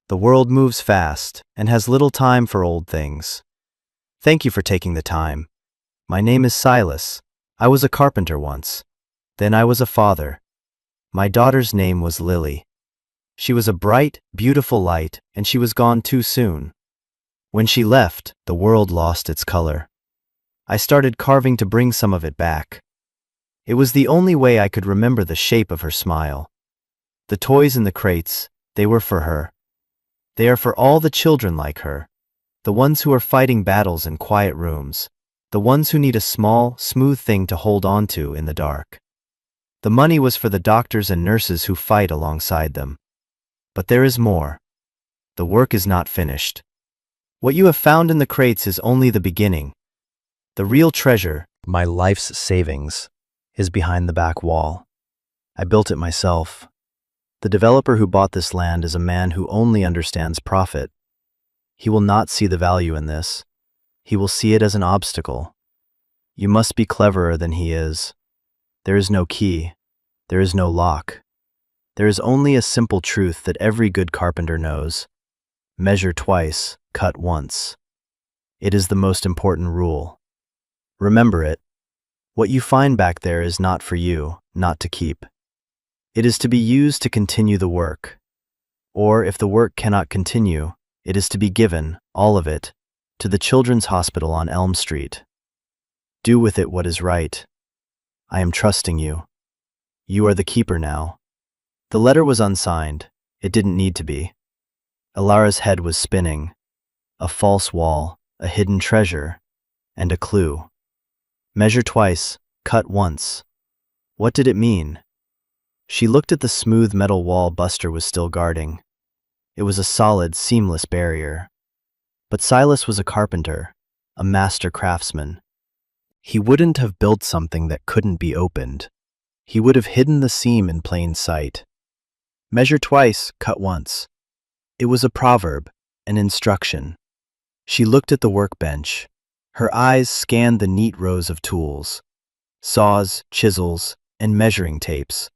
The world moves fast, and has little time for old things. Thank you for taking the time. My name is Silas. I was a carpenter once. Then I was a father. My daughter's name was Lily. She was a bright, beautiful light, and she was gone too soon. When she left, the world lost its color. I started carving to bring some of it back. It was the only way I could remember the shape of her smile. The toys in the crates, they were for her. They are for all the children like her, the ones who are fighting battles in quiet rooms, the ones who need a small, smooth thing to hold on to in the dark. The money was for the doctors and nurses who fight alongside them. But there is more. The work is not finished. What you have found in the crates is only the beginning. The real treasure, my life's savings, is behind the back wall. I built it myself. The developer who bought this land is a man who only understands profit. He will not see the value in this. He will see it as an obstacle. You must be cleverer than he is. There is no key. There is no lock. There is only a simple truth that every good carpenter knows. Measure twice, cut once. It is the most important rule. Remember it. What you find back there is not for you, not to keep. It is to be used to continue the work. Or if the work cannot continue, it is to be given, all of it, to the Children's Hospital on Elm Street. Do with it what is right. I am trusting you. You are the keeper now. The letter was unsigned. It didn't need to be. Alara's head was spinning. A false wall, a hidden treasure, and a clue. Measure twice, cut once. What did it mean? She looked at the smooth metal wall Buster was still guarding. It was a solid, seamless barrier. But Silas was a carpenter, a master craftsman. He wouldn't have built something that couldn't be opened. He would have hidden the seam in plain sight. Measure twice, cut once. It was a proverb, an instruction. She looked at the workbench. Her eyes scanned the neat rows of tools. saws, chisels, and measuring tapes.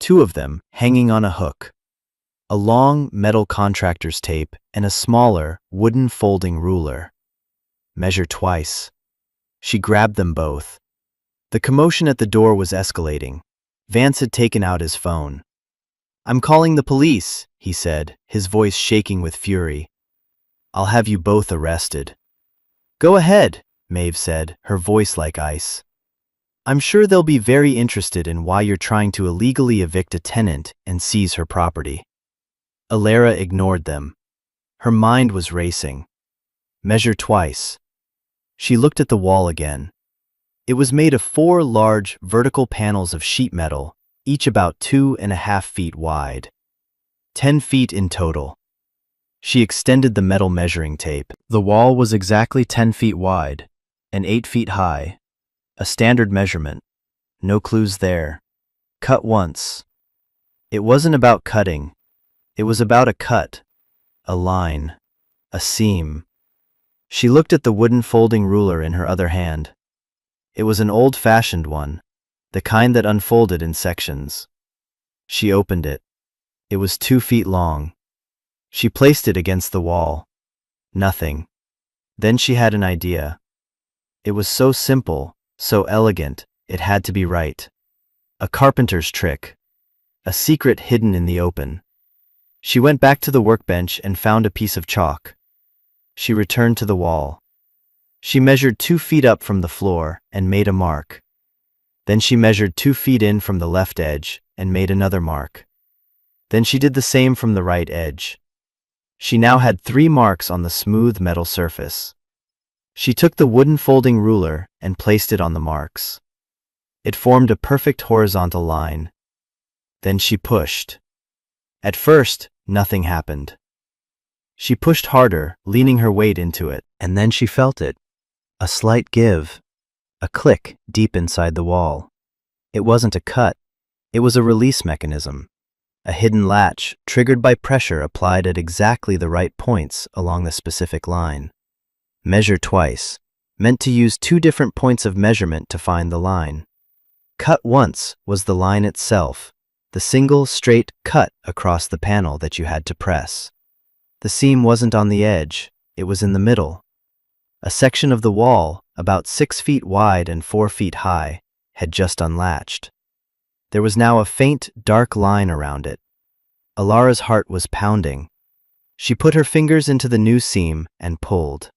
2 of them hanging on a hook. A long metal contractor's tape and a smaller wooden folding ruler. Measure twice. She grabbed them both. The commotion at the door was escalating. Vance had taken out his phone. "I'm calling the police," he said, his voice shaking with fury. "I'll have you both arrested." "Go ahead," Maeve said, her voice like ice. "I'm sure they'll be very interested in why you're trying to illegally evict a tenant and seize her property." Alara ignored them. Her mind was racing. Measure twice. She looked at the wall again. It was made of 4 large vertical panels of sheet metal, each about 2.5 feet wide. 10 feet in total. She extended the metal measuring tape. The wall was exactly 10 feet wide and 8 feet high. A standard measurement. No clues there. Cut once. It wasn't about cutting. It was about a cut, a line, a seam. She looked at the wooden folding ruler in her other hand. It was an old-fashioned one, the kind that unfolded in sections. She opened it. It was 2 feet long. She placed it against the wall. Nothing. Then she had an idea. It was so simple, so elegant, it had to be right. A carpenter's trick. A secret hidden in the open. She went back to the workbench and found a piece of chalk. She returned to the wall. She measured 2 feet up from the floor and made a mark. Then she measured 2 feet in from the left edge and made another mark. Then she did the same from the right edge. She now had 3 marks on the smooth metal surface. She took the wooden folding ruler and placed it on the marks. It formed a perfect horizontal line. Then she pushed. At first, nothing happened. She pushed harder, leaning her weight into it, and then she felt it. A slight give. A click deep inside the wall. It wasn't a cut. It was a release mechanism. A hidden latch, triggered by pressure applied at exactly the right points along the specific line. Measure twice, meant to use 2 different points of measurement to find the line. Cut once was the line itself, the single straight cut across the panel that you had to press. The seam wasn't on the edge, it was in the middle. A section of the wall, about 6 feet wide and 4 feet high, had just unlatched. There was now a faint, dark line around it. Alara's heart was pounding. She put her fingers into the new seam and pulled.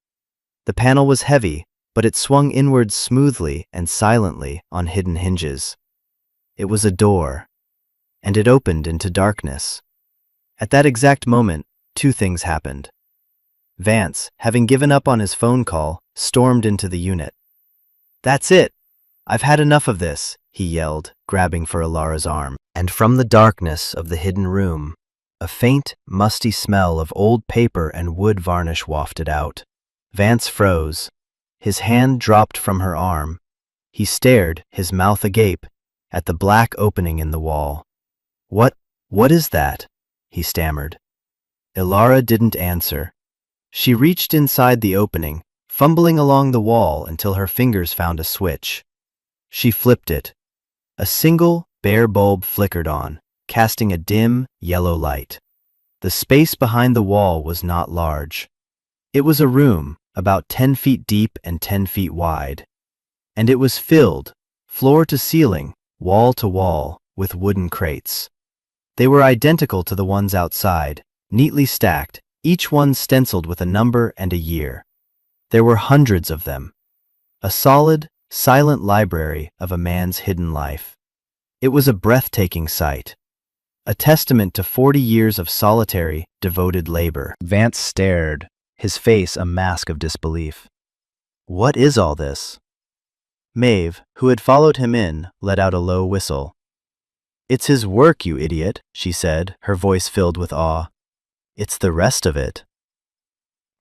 The panel was heavy, but it swung inwards smoothly and silently on hidden hinges. It was a door, and it opened into darkness. At that exact moment, 2 things happened. Vance, having given up on his phone call, stormed into the unit. "That's it! I've had enough of this," he yelled, grabbing for Alara's arm. And from the darkness of the hidden room, a faint, musty smell of old paper and wood varnish wafted out. Vance froze. His hand dropped from her arm. He stared, his mouth agape, at the black opening in the wall. What is that?" he stammered. Alara didn't answer. She reached inside the opening, fumbling along the wall until her fingers found a switch. She flipped it. A single, bare bulb flickered on, casting a dim, yellow light. The space behind the wall was not large. It was a room, about 10 feet deep and 10 feet wide. And it was filled, floor to ceiling, wall to wall, with wooden crates. They were identical to the ones outside, neatly stacked, each one stenciled with a number and a year. There were hundreds of them. A solid, silent library of a man's hidden life. It was a breathtaking sight. A testament to 40 years of solitary, devoted labor. Vance stared, his face a mask of disbelief. "What is all this?" Maeve, who had followed him in, let out a low whistle. "It's his work, you idiot," she said, her voice filled with awe. "It's the rest of it."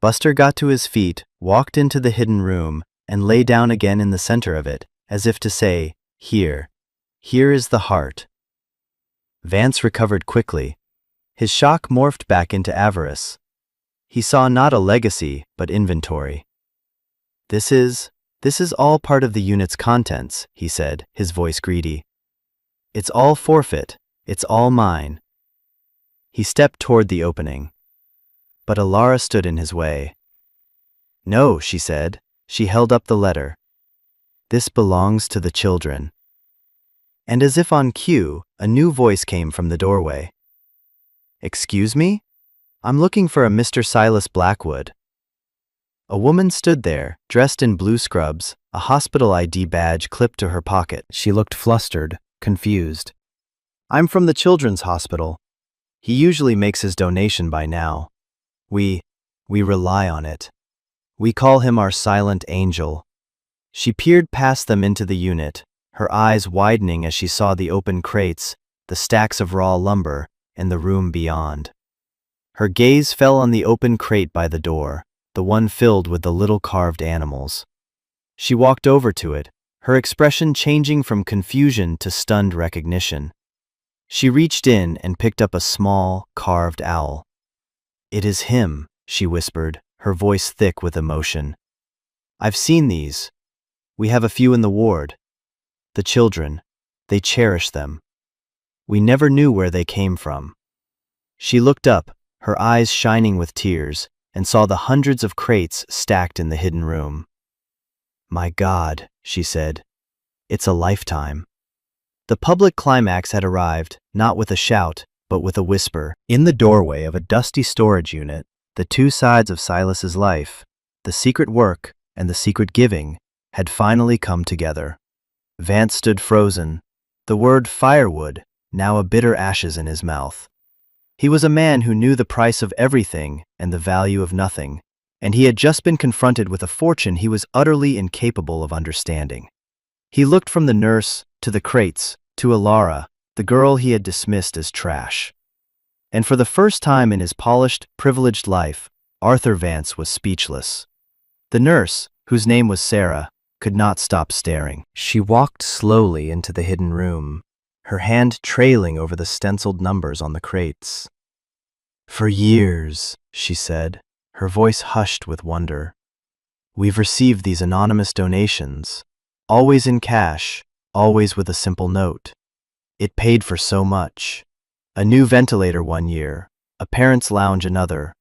Buster got to his feet, walked into the hidden room, and lay down again in the center of it, as if to say, Here is the heart." Vance recovered quickly. His shock morphed back into avarice. He saw not a legacy, but inventory. This is "This is all part of the unit's contents," he said, his voice greedy. "It's all forfeit. It's all mine." He stepped toward the opening. But Alara stood in his way. "No," she said. She held up the letter. "This belongs to the children." And as if on cue, a new voice came from the doorway. "Excuse me? I'm looking for a Mr. Silas Blackwood." A woman stood there, dressed in blue scrubs, a hospital ID badge clipped to her pocket. She looked flustered, confused. "I'm from the Children's Hospital. He usually makes his donation by now. We rely on it. We call him our silent angel." She peered past them into the unit, her eyes widening as she saw the open crates, the stacks of raw lumber, and the room beyond. Her gaze fell on the open crate by the door, the one filled with the little carved animals. She walked over to it, her expression changing from confusion to stunned recognition. She reached in and picked up a small, carved owl. "It is him," she whispered, her voice thick with emotion. "I've seen these. We have a few in the ward. The children, they cherish them. We never knew where they came from." She looked up, her eyes shining with tears, and saw the hundreds of crates stacked in the hidden room. "My God," she said, "it's a lifetime." The public climax had arrived, not with a shout, but with a whisper. In the doorway of a dusty storage unit, the two sides of Silas's life, the secret work and the secret giving, had finally come together. Vance stood frozen, the word firewood now a bitter ashes in his mouth. He was a man who knew the price of everything and the value of nothing, and he had just been confronted with a fortune he was utterly incapable of understanding. He looked from the nurse to the crates to Alara, the girl he had dismissed as trash. And for the first time in his polished, privileged life, Arthur Vance was speechless. The nurse, whose name was Sarah, could not stop staring. She walked slowly into the hidden room, her hand trailing over the stenciled numbers on the crates. "For years," she said, her voice hushed with wonder, "we've received these anonymous donations, always in cash, always with a simple note. It paid for so much. A new ventilator one year, a parent's lounge another,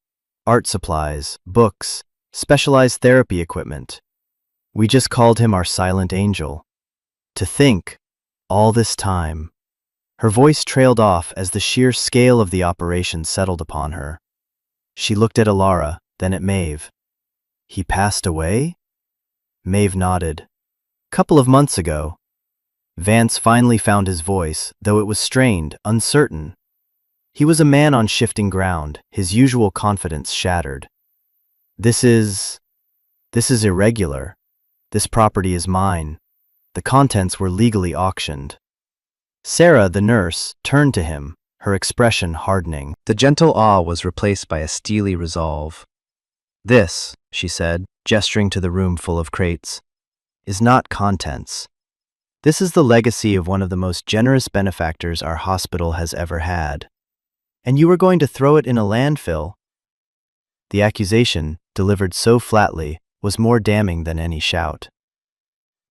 art supplies, books, specialized therapy equipment. We just called him our silent angel. To think, all this time." Her voice trailed off as the sheer scale of the operation settled upon her. She looked at Alara, then at Maeve. "He passed away?" Maeve nodded. "Couple of months ago." Vance finally found his voice, though it was strained, uncertain. He was a man on shifting ground, his usual confidence shattered. This is irregular. This property is mine. The contents were legally auctioned." Sarah, the nurse, turned to him, her expression hardening. The gentle awe was replaced by a steely resolve. "This," she said, gesturing to the room full of crates, "is not contents. This is the legacy of one of the most generous benefactors our hospital has ever had. And you were going to throw it in a landfill?" The accusation, delivered so flatly, was more damning than any shout.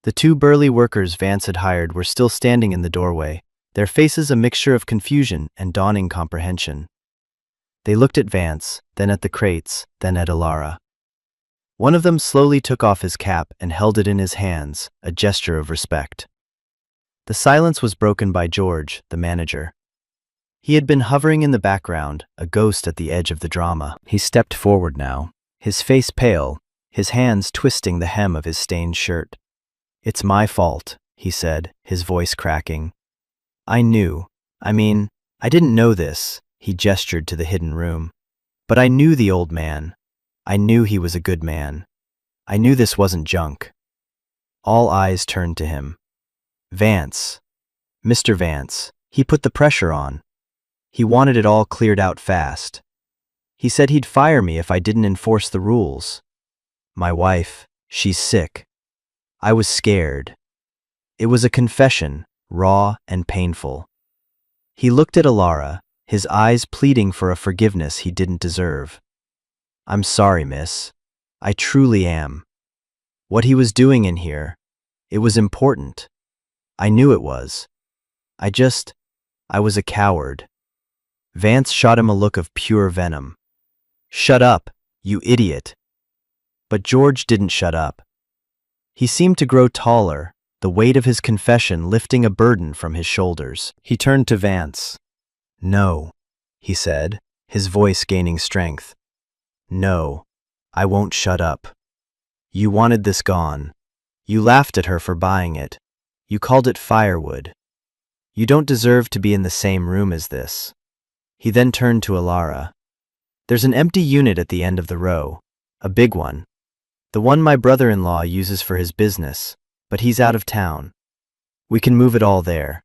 The two burly workers Vance had hired were still standing in the doorway, their faces a mixture of confusion and dawning comprehension. They looked at Vance, then at the crates, then at Alara. One of them slowly took off his cap and held it in his hands, a gesture of respect. The silence was broken by George, the manager. He had been hovering in the background, a ghost at the edge of the drama. He stepped forward now, his face pale, his hands twisting the hem of his stained shirt. "It's my fault," he said, his voice cracking. I didn't know this," he gestured to the hidden room. "But I knew the old man. I knew he was a good man. I knew this wasn't junk." All eyes turned to him. "Vance. Mr. Vance. He put the pressure on. He wanted it all cleared out fast. He said he'd fire me if I didn't enforce the rules. My wife, she's sick. I was scared. It was a confession, raw and painful." He looked at Alara, his eyes pleading for a forgiveness he didn't deserve. "I'm sorry, miss. I truly am." What he was doing in here, it was important. I knew it was. I was a coward. Vance shot him a look of pure venom. Shut up, you idiot. But George didn't shut up. He seemed to grow taller, the weight of his confession lifting a burden from his shoulders. He turned to Vance. No, he said, his voice gaining strength. No, I won't shut up. You wanted this gone. You laughed at her for buying it. You called it firewood. You don't deserve to be in the same room as this. He then turned to Alara. There's an empty unit at the end of the row, a big one. The one my brother-in-law uses for his business, but he's out of town. We can move it all there.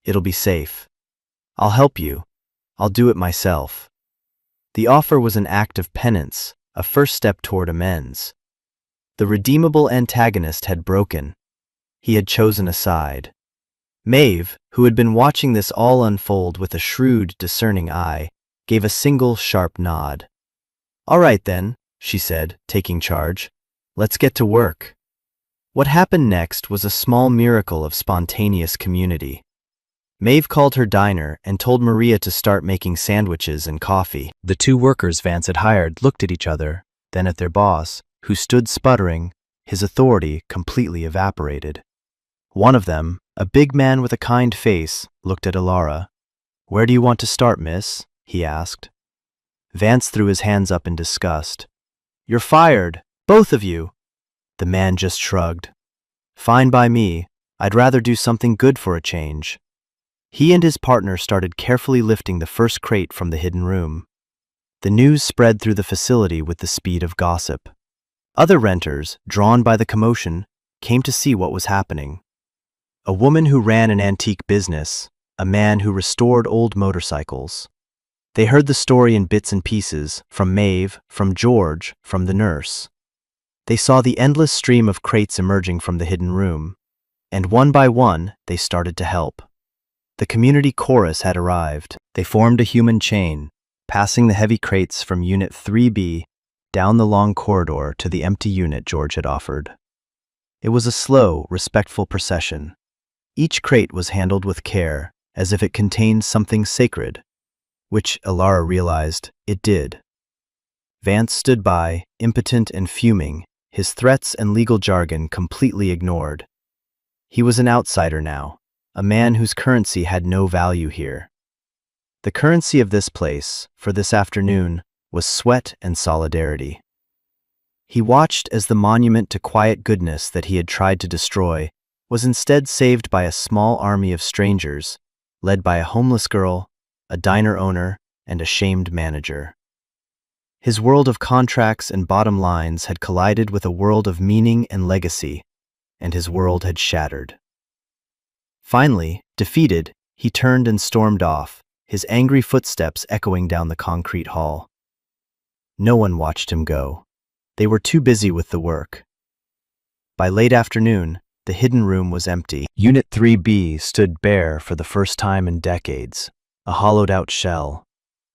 It'll be safe. I'll help you. I'll do it myself. The offer was an act of penance, a first step toward amends. The redeemable antagonist had broken. He had chosen a side. Maeve, who had been watching this all unfold with a shrewd, discerning eye, gave a single sharp nod. All right then, she said, taking charge. Let's get to work. What happened next was a small miracle of spontaneous community. Maeve called her diner and told Maria to start making sandwiches and coffee. The two workers Vance had hired looked at each other, then at their boss, who stood sputtering, his authority completely evaporated. One of them, a big man with a kind face, looked at Alara. Where do you want to start, miss? He asked. Vance threw his hands up in disgust. You're fired, both of you. The man just shrugged. Fine by me. I'd rather do something good for a change. He and his partner started carefully lifting the first crate from the hidden room. The news spread through the facility with the speed of gossip. Other renters, drawn by the commotion, came to see what was happening. A woman who ran an antique business, a man who restored old motorcycles. They heard the story in bits and pieces, from Maeve, from George, from the nurse. They saw the endless stream of crates emerging from the hidden room, and one by one, they started to help. The community chorus had arrived. They formed a human chain, passing the heavy crates from Unit 3B down the long corridor to the empty unit George had offered. It was a slow, respectful procession. Each crate was handled with care, as if it contained something sacred, which Alara realized it did. Vance stood by, impotent and fuming, his threats and legal jargon completely ignored. He was an outsider now, a man whose currency had no value here. The currency of this place, for this afternoon, was sweat and solidarity. He watched as the monument to quiet goodness that he had tried to destroy was instead saved by a small army of strangers, led by a homeless girl, a diner owner, and a shamed manager. His world of contracts and bottom lines had collided with a world of meaning and legacy, and his world had shattered. Finally, defeated, he turned and stormed off, his angry footsteps echoing down the concrete hall. No one watched him go. They were too busy with the work. By late afternoon, the hidden room was empty. Unit 3B stood bare for the first time in decades, a hollowed-out shell.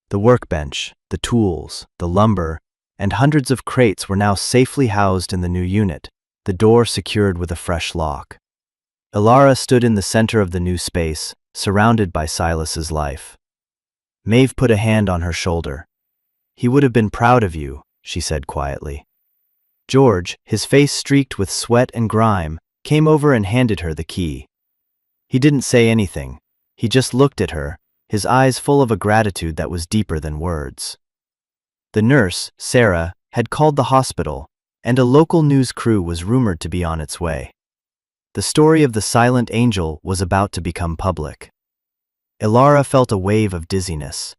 The workbench, the tools, the lumber, and hundreds of crates were now safely housed in the new unit, the door secured with a fresh lock. Alara stood in the center of the new space, surrounded by Silas's life. Maeve put a hand on her shoulder. He would have been proud of you, she said quietly. George, his face streaked with sweat and grime, came over and handed her the key. He didn't say anything. He just looked at her, his eyes full of a gratitude that was deeper than words. The nurse, Sarah, had called the hospital, and a local news crew was rumored to be on its way. The story of the silent angel was about to become public. Alara felt a wave of dizziness.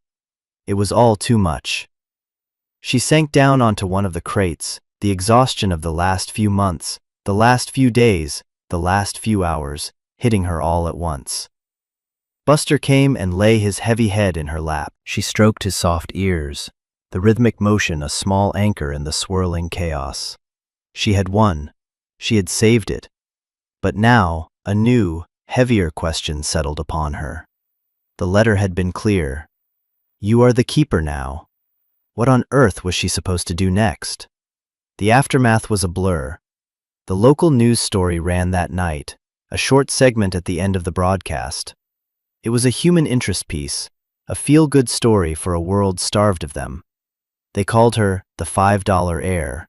It was all too much. She sank down onto one of the crates, the exhaustion of the last few months, the last few days, the last few hours, hitting her all at once. Buster came and lay his heavy head in her lap. She stroked his soft ears, the rhythmic motion a small anchor in the swirling chaos. She had won. She had saved it. But now, a new, heavier question settled upon her. The letter had been clear. You are the keeper now. What on earth was she supposed to do next? The aftermath was a blur. The local news story ran that night, a short segment at the end of the broadcast. It was a human interest piece, a feel-good story for a world starved of them. They called her the $5 heir.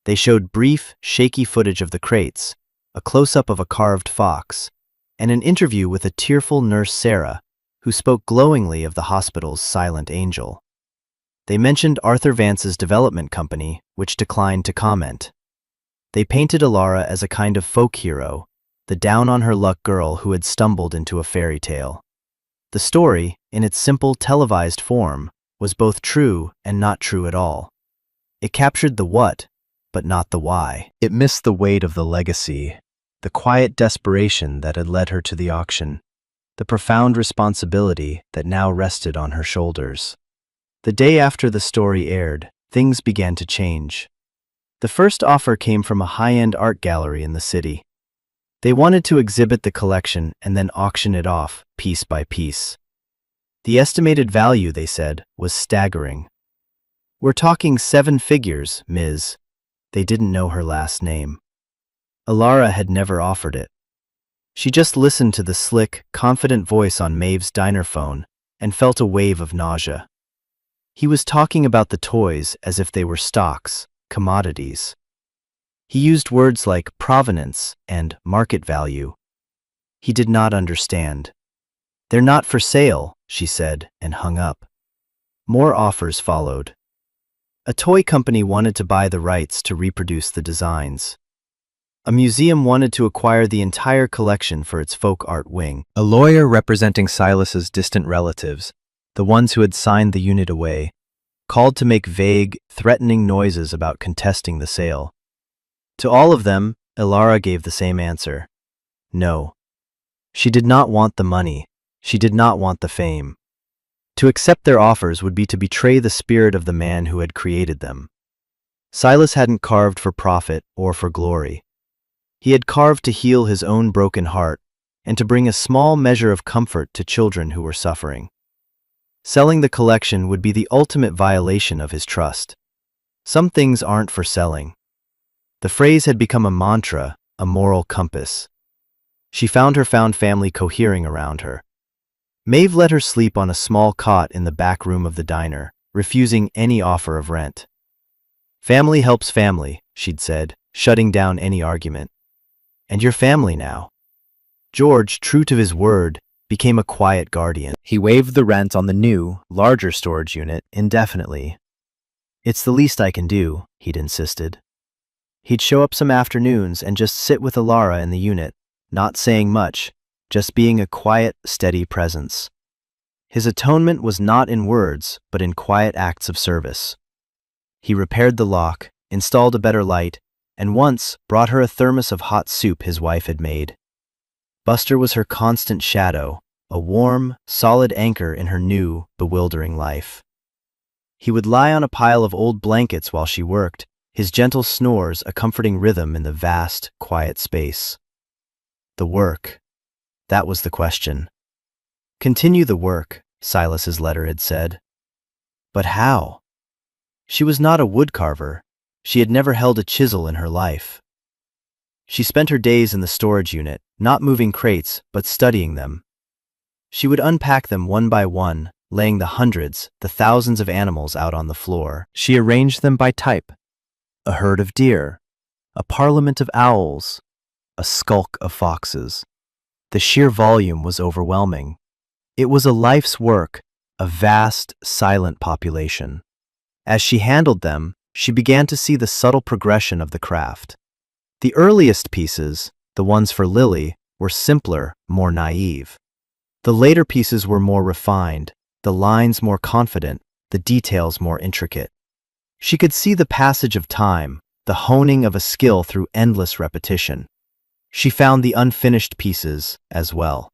They showed brief, shaky footage of the crates, a close-up of a carved fox, and an interview with a tearful nurse Sarah, who spoke glowingly of the hospital's silent angel. They mentioned Arthur Vance's development company, which declined to comment. They painted Alara as a kind of folk hero, the down-on-her-luck girl who had stumbled into a fairy tale. The story, in its simple televised form, was both true and not true at all. It captured the what, but not the why. It missed the weight of the legacy, the quiet desperation that had led her to the auction, the profound responsibility that now rested on her shoulders. The day after the story aired, things began to change. The first offer came from a high-end art gallery in the city. They wanted to exhibit the collection and then auction it off, piece by piece. The estimated value, they said, was staggering. "We're talking 7 figures, Ms." They didn't know her last name. Alara had never offered it. She just listened to the slick, confident voice on Maeve's diner phone and felt a wave of nausea. He was talking about the toys as if they were stocks, commodities. He used words like provenance and market value. He did not understand. "They're not for sale," she said, and hung up. More offers followed. A toy company wanted to buy the rights to reproduce the designs. A museum wanted to acquire the entire collection for its folk art wing. A lawyer representing Silas's distant relatives, the ones who had signed the unit away, called to make vague, threatening noises about contesting the sale. To all of them, Alara gave the same answer. No. She did not want the money. She did not want the fame. To accept their offers would be to betray the spirit of the man who had created them. Silas hadn't carved for profit or for glory. He had carved to heal his own broken heart and to bring a small measure of comfort to children who were suffering. Selling the collection would be the ultimate violation of his trust. Some things aren't for selling. The phrase had become a mantra, a moral compass. She found her found family cohering around her. Maeve let her sleep on a small cot in the back room of the diner, refusing any offer of rent. "Family helps family," she'd said, shutting down any argument. "And you're family now." George, true to his word, became a quiet guardian. He waived the rent on the new, larger storage unit indefinitely. "It's the least I can do," he'd insisted. He'd show up some afternoons and just sit with Alara in the unit, not saying much, just being a quiet, steady presence. His atonement was not in words, but in quiet acts of service. He repaired the lock, installed a better light, and once brought her a thermos of hot soup his wife had made. Buster was her constant shadow, a warm, solid anchor in her new, bewildering life. He would lie on a pile of old blankets while she worked, his gentle snores a comforting rhythm in the vast, quiet space. The work. That was the question. Continue the work, Silas's letter had said. But how? She was not a woodcarver. She had never held a chisel in her life. She spent her days in the storage unit, not moving crates, but studying them. She would unpack them one by one, laying the hundreds, the thousands of animals out on the floor. She arranged them by type. A herd of deer, a parliament of owls, a skulk of foxes. The sheer volume was overwhelming. It was a life's work, a vast, silent population. As she handled them, she began to see the subtle progression of the craft. The earliest pieces, the ones for Lily, were simpler, more naive. The later pieces were more refined, the lines more confident, the details more intricate. She could see the passage of time, the honing of a skill through endless repetition. She found the unfinished pieces as well.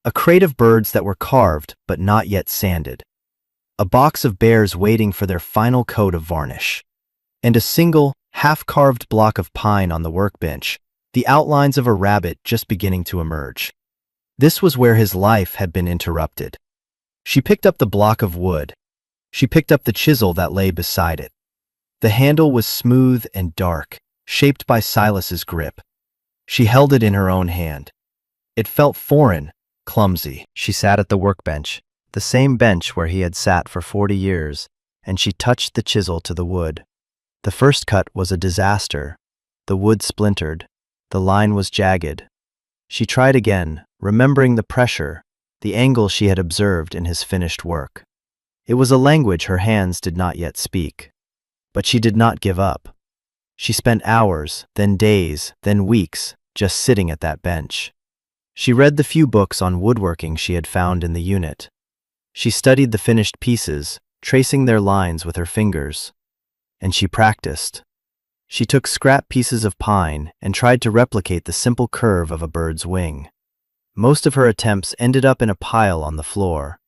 A crate of birds that were carved but not yet sanded. A box of bears waiting for their final coat of varnish. And a single, half-carved block of pine on the workbench, the outlines of a rabbit just beginning to emerge. This was where his life had been interrupted. She picked up the block of wood. She picked up the chisel that lay beside it. The handle was smooth and dark, shaped by Silas's grip. She held it in her own hand. It felt foreign, clumsy. She sat at the workbench, the same bench where he had sat for 40 years, and she touched the chisel to the wood. The first cut was a disaster. The wood splintered. The line was jagged. She tried again, remembering the pressure, the angle she had observed in his finished work. It was a language her hands did not yet speak. But she did not give up. She spent hours, then days, then weeks, just sitting at that bench. She read the few books on woodworking she had found in the unit. She studied the finished pieces, tracing their lines with her fingers. And she practiced. She took scrap pieces of pine and tried to replicate the simple curve of a bird's wing. Most of her attempts ended up in a pile on the floor.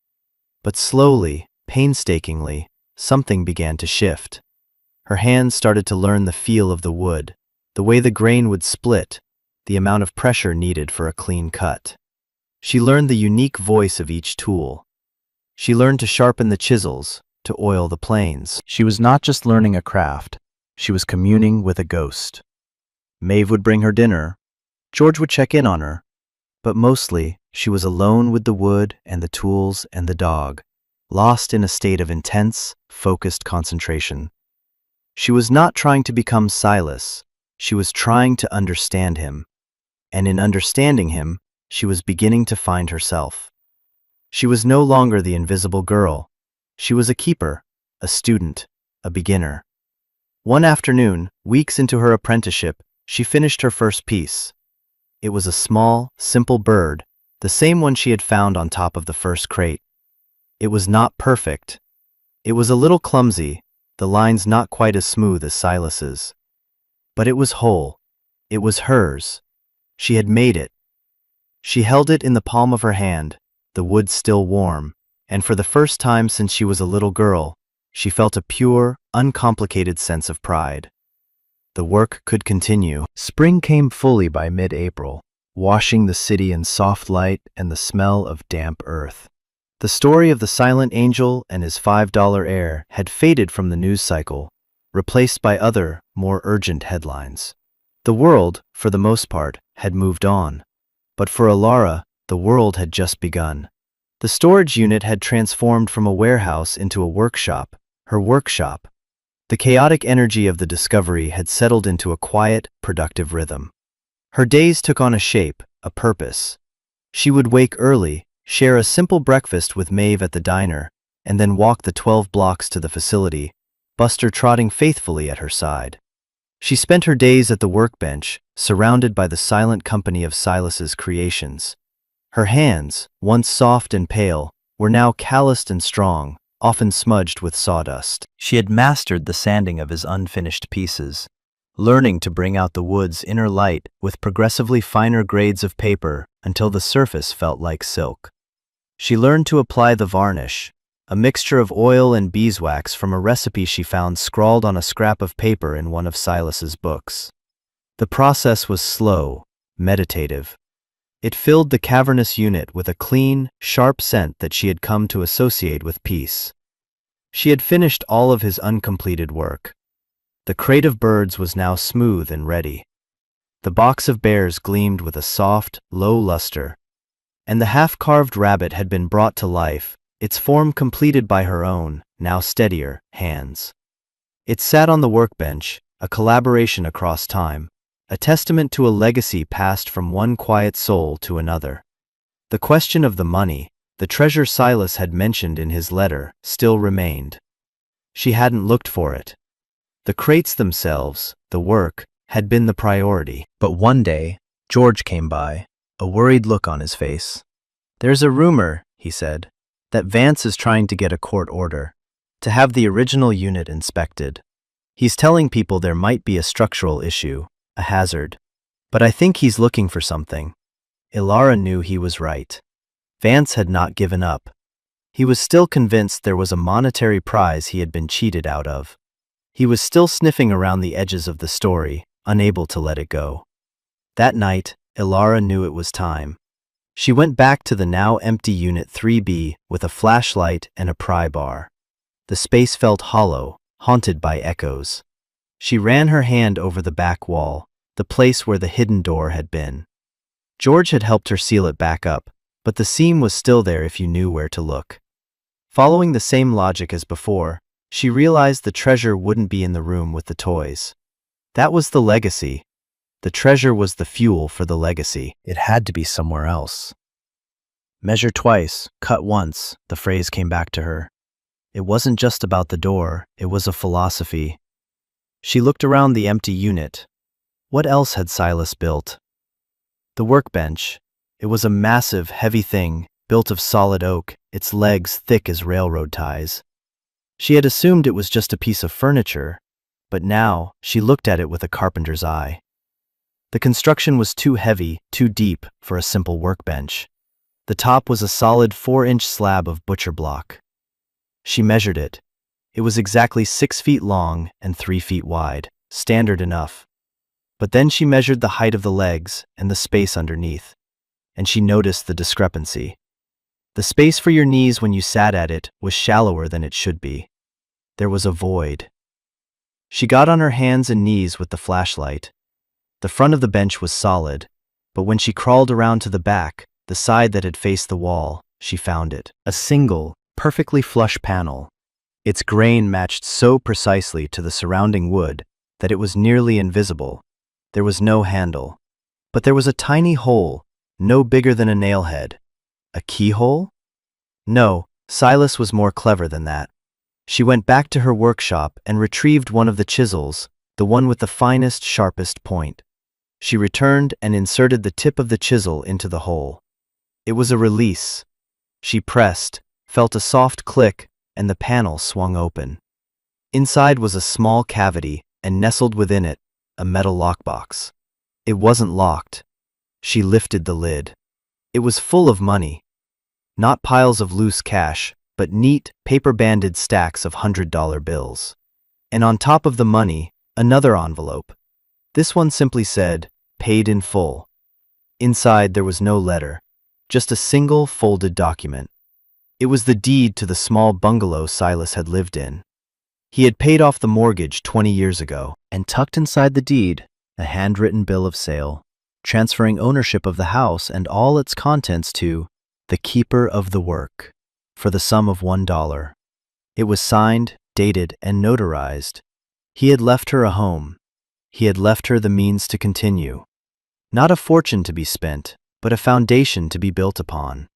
But slowly, painstakingly, something began to shift. Her hands started to learn the feel of the wood, the way the grain would split, the amount of pressure needed for a clean cut. She learned the unique voice of each tool. She learned to sharpen the chisels, to oil the planes. She was not just learning a craft, she was communing with a ghost. Maeve would bring her dinner. George would check in on her. But mostly, she was alone with the wood and the tools and the dog, lost in a state of intense, focused concentration. She was not trying to become Silas. She was trying to understand him. And in understanding him, she was beginning to find herself. She was no longer the invisible girl. She was a keeper, a student, a beginner. One afternoon, weeks into her apprenticeship, she finished her first piece. It was a small, simple bird, the same one she had found on top of the first crate. It was not perfect. It was a little clumsy, the lines not quite as smooth as Silas's. But it was whole. It was hers. She had made it. She held it in the palm of her hand, the wood still warm, and for the first time since she was a little girl, she felt a pure, uncomplicated sense of pride. The work could continue. Spring came fully by mid-April, washing the city in soft light and the smell of damp earth. The story of the silent angel and his $5 heir had faded from the news cycle, replaced by other, more urgent headlines. The world, for the most part, had moved on. But for Alara, the world had just begun. The storage unit had transformed from a warehouse into a workshop, her workshop. The chaotic energy of the discovery had settled into a quiet, productive rhythm. Her days took on a shape, a purpose. She would wake early, share a simple breakfast with Maeve at the diner, and then walk the 12 blocks to the facility, Buster trotting faithfully at her side. She spent her days at the workbench, surrounded by the silent company of Silas's creations. Her hands, once soft and pale, were now calloused and strong, often smudged with sawdust. She had mastered the sanding of his unfinished pieces, learning to bring out the wood's inner light with progressively finer grades of paper until the surface felt like silk. She learned to apply the varnish, a mixture of oil and beeswax from a recipe she found scrawled on a scrap of paper in one of Silas's books. The process was slow, meditative. It filled the cavernous unit with a clean, sharp scent that she had come to associate with peace. She had finished all of his uncompleted work. The crate of birds was now smooth and ready. The box of bears gleamed with a soft, low luster, and the half-carved rabbit had been brought to life, its form completed by her own, now steadier, hands. It sat on the workbench, a collaboration across time, a testament to a legacy passed from one quiet soul to another. The question of the money, the treasure Silas had mentioned in his letter, still remained. She hadn't looked for it. The crates themselves, the work, had been the priority. But one day, George came by, a worried look on his face. "There's a rumor," he said, "that Vance is trying to get a court order, to have the original unit inspected. He's telling people there might be a structural issue, a hazard. But I think he's looking for something." Ilara knew he was right. Vance had not given up. He was still convinced there was a monetary prize he had been cheated out of. He was still sniffing around the edges of the story, unable to let it go. That night, Ilara knew it was time. She went back to the now empty Unit 3B with a flashlight and a pry bar. The space felt hollow, haunted by echoes. She ran her hand over the back wall, the place where the hidden door had been. George had helped her seal it back up, but the seam was still there if you knew where to look. Following the same logic as before, she realized the treasure wouldn't be in the room with the toys. That was the legacy. The treasure was the fuel for the legacy. It had to be somewhere else. Measure twice, cut once, the phrase came back to her. It wasn't just about the door, it was a philosophy. She looked around the empty unit. What else had Silas built? The workbench. It was a massive, heavy thing, built of solid oak, its legs thick as railroad ties. She had assumed it was just a piece of furniture, but now she looked at it with a carpenter's eye. The construction was too heavy, too deep for a simple workbench. The top was a solid 4-inch slab of butcher block. She measured it. It was exactly 6 feet long and 3 feet wide, standard enough. But then she measured the height of the legs and the space underneath, and she noticed the discrepancy. The space for your knees when you sat at it was shallower than it should be. There was a void. She got on her hands and knees with the flashlight. The front of the bench was solid, but when she crawled around to the back, the side that had faced the wall, she found it. A single, perfectly flush panel. Its grain matched so precisely to the surrounding wood that it was nearly invisible. There was no handle, but there was a tiny hole, no bigger than a nail head. A keyhole? No, Silas was more clever than that. She went back to her workshop and retrieved one of the chisels, the one with the finest, sharpest point. She returned and inserted the tip of the chisel into the hole. It was a release. She pressed, felt a soft click, and the panel swung open. Inside was a small cavity, and nestled within it, a metal lockbox. It wasn't locked. She lifted the lid. It was full of money. Not piles of loose cash, but neat, paper-banded stacks of $100 bills. And on top of the money, another envelope. This one simply said, "Paid in full." Inside there was no letter, just a single folded document. It was the deed to the small bungalow Silas had lived in. He had paid off the mortgage 20 years ago, and tucked inside the deed, a handwritten bill of sale, transferring ownership of the house and all its contents to the keeper of the work, for the sum of $1. It was signed, dated, and notarized. He had left her a home. He had left her the means to continue. Not a fortune to be spent, but a foundation to be built upon.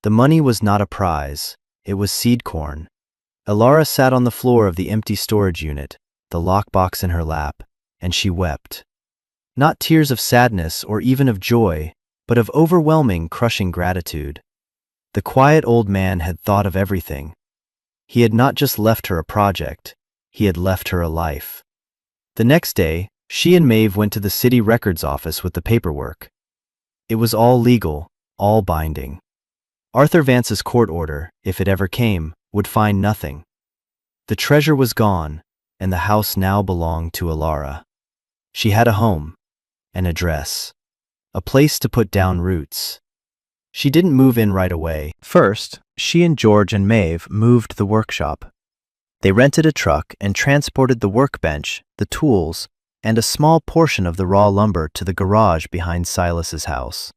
The money was not a prize, it was seed corn. Alara sat on the floor of the empty storage unit, the lockbox in her lap, and she wept. Not tears of sadness or even of joy, but of overwhelming, crushing gratitude. The quiet old man had thought of everything. He had not just left her a project, he had left her a life. The next day, she and Maeve went to the city records office with the paperwork. It was all legal, all binding. Arthur Vance's court order, if it ever came, would find nothing. The treasure was gone, and the house now belonged to Alara. She had a home, an address, a place to put down roots. She didn't move in right away. First, she and George and Maeve moved the workshop. They rented a truck and transported the workbench, the tools, and a small portion of the raw lumber to the garage behind Silas's house.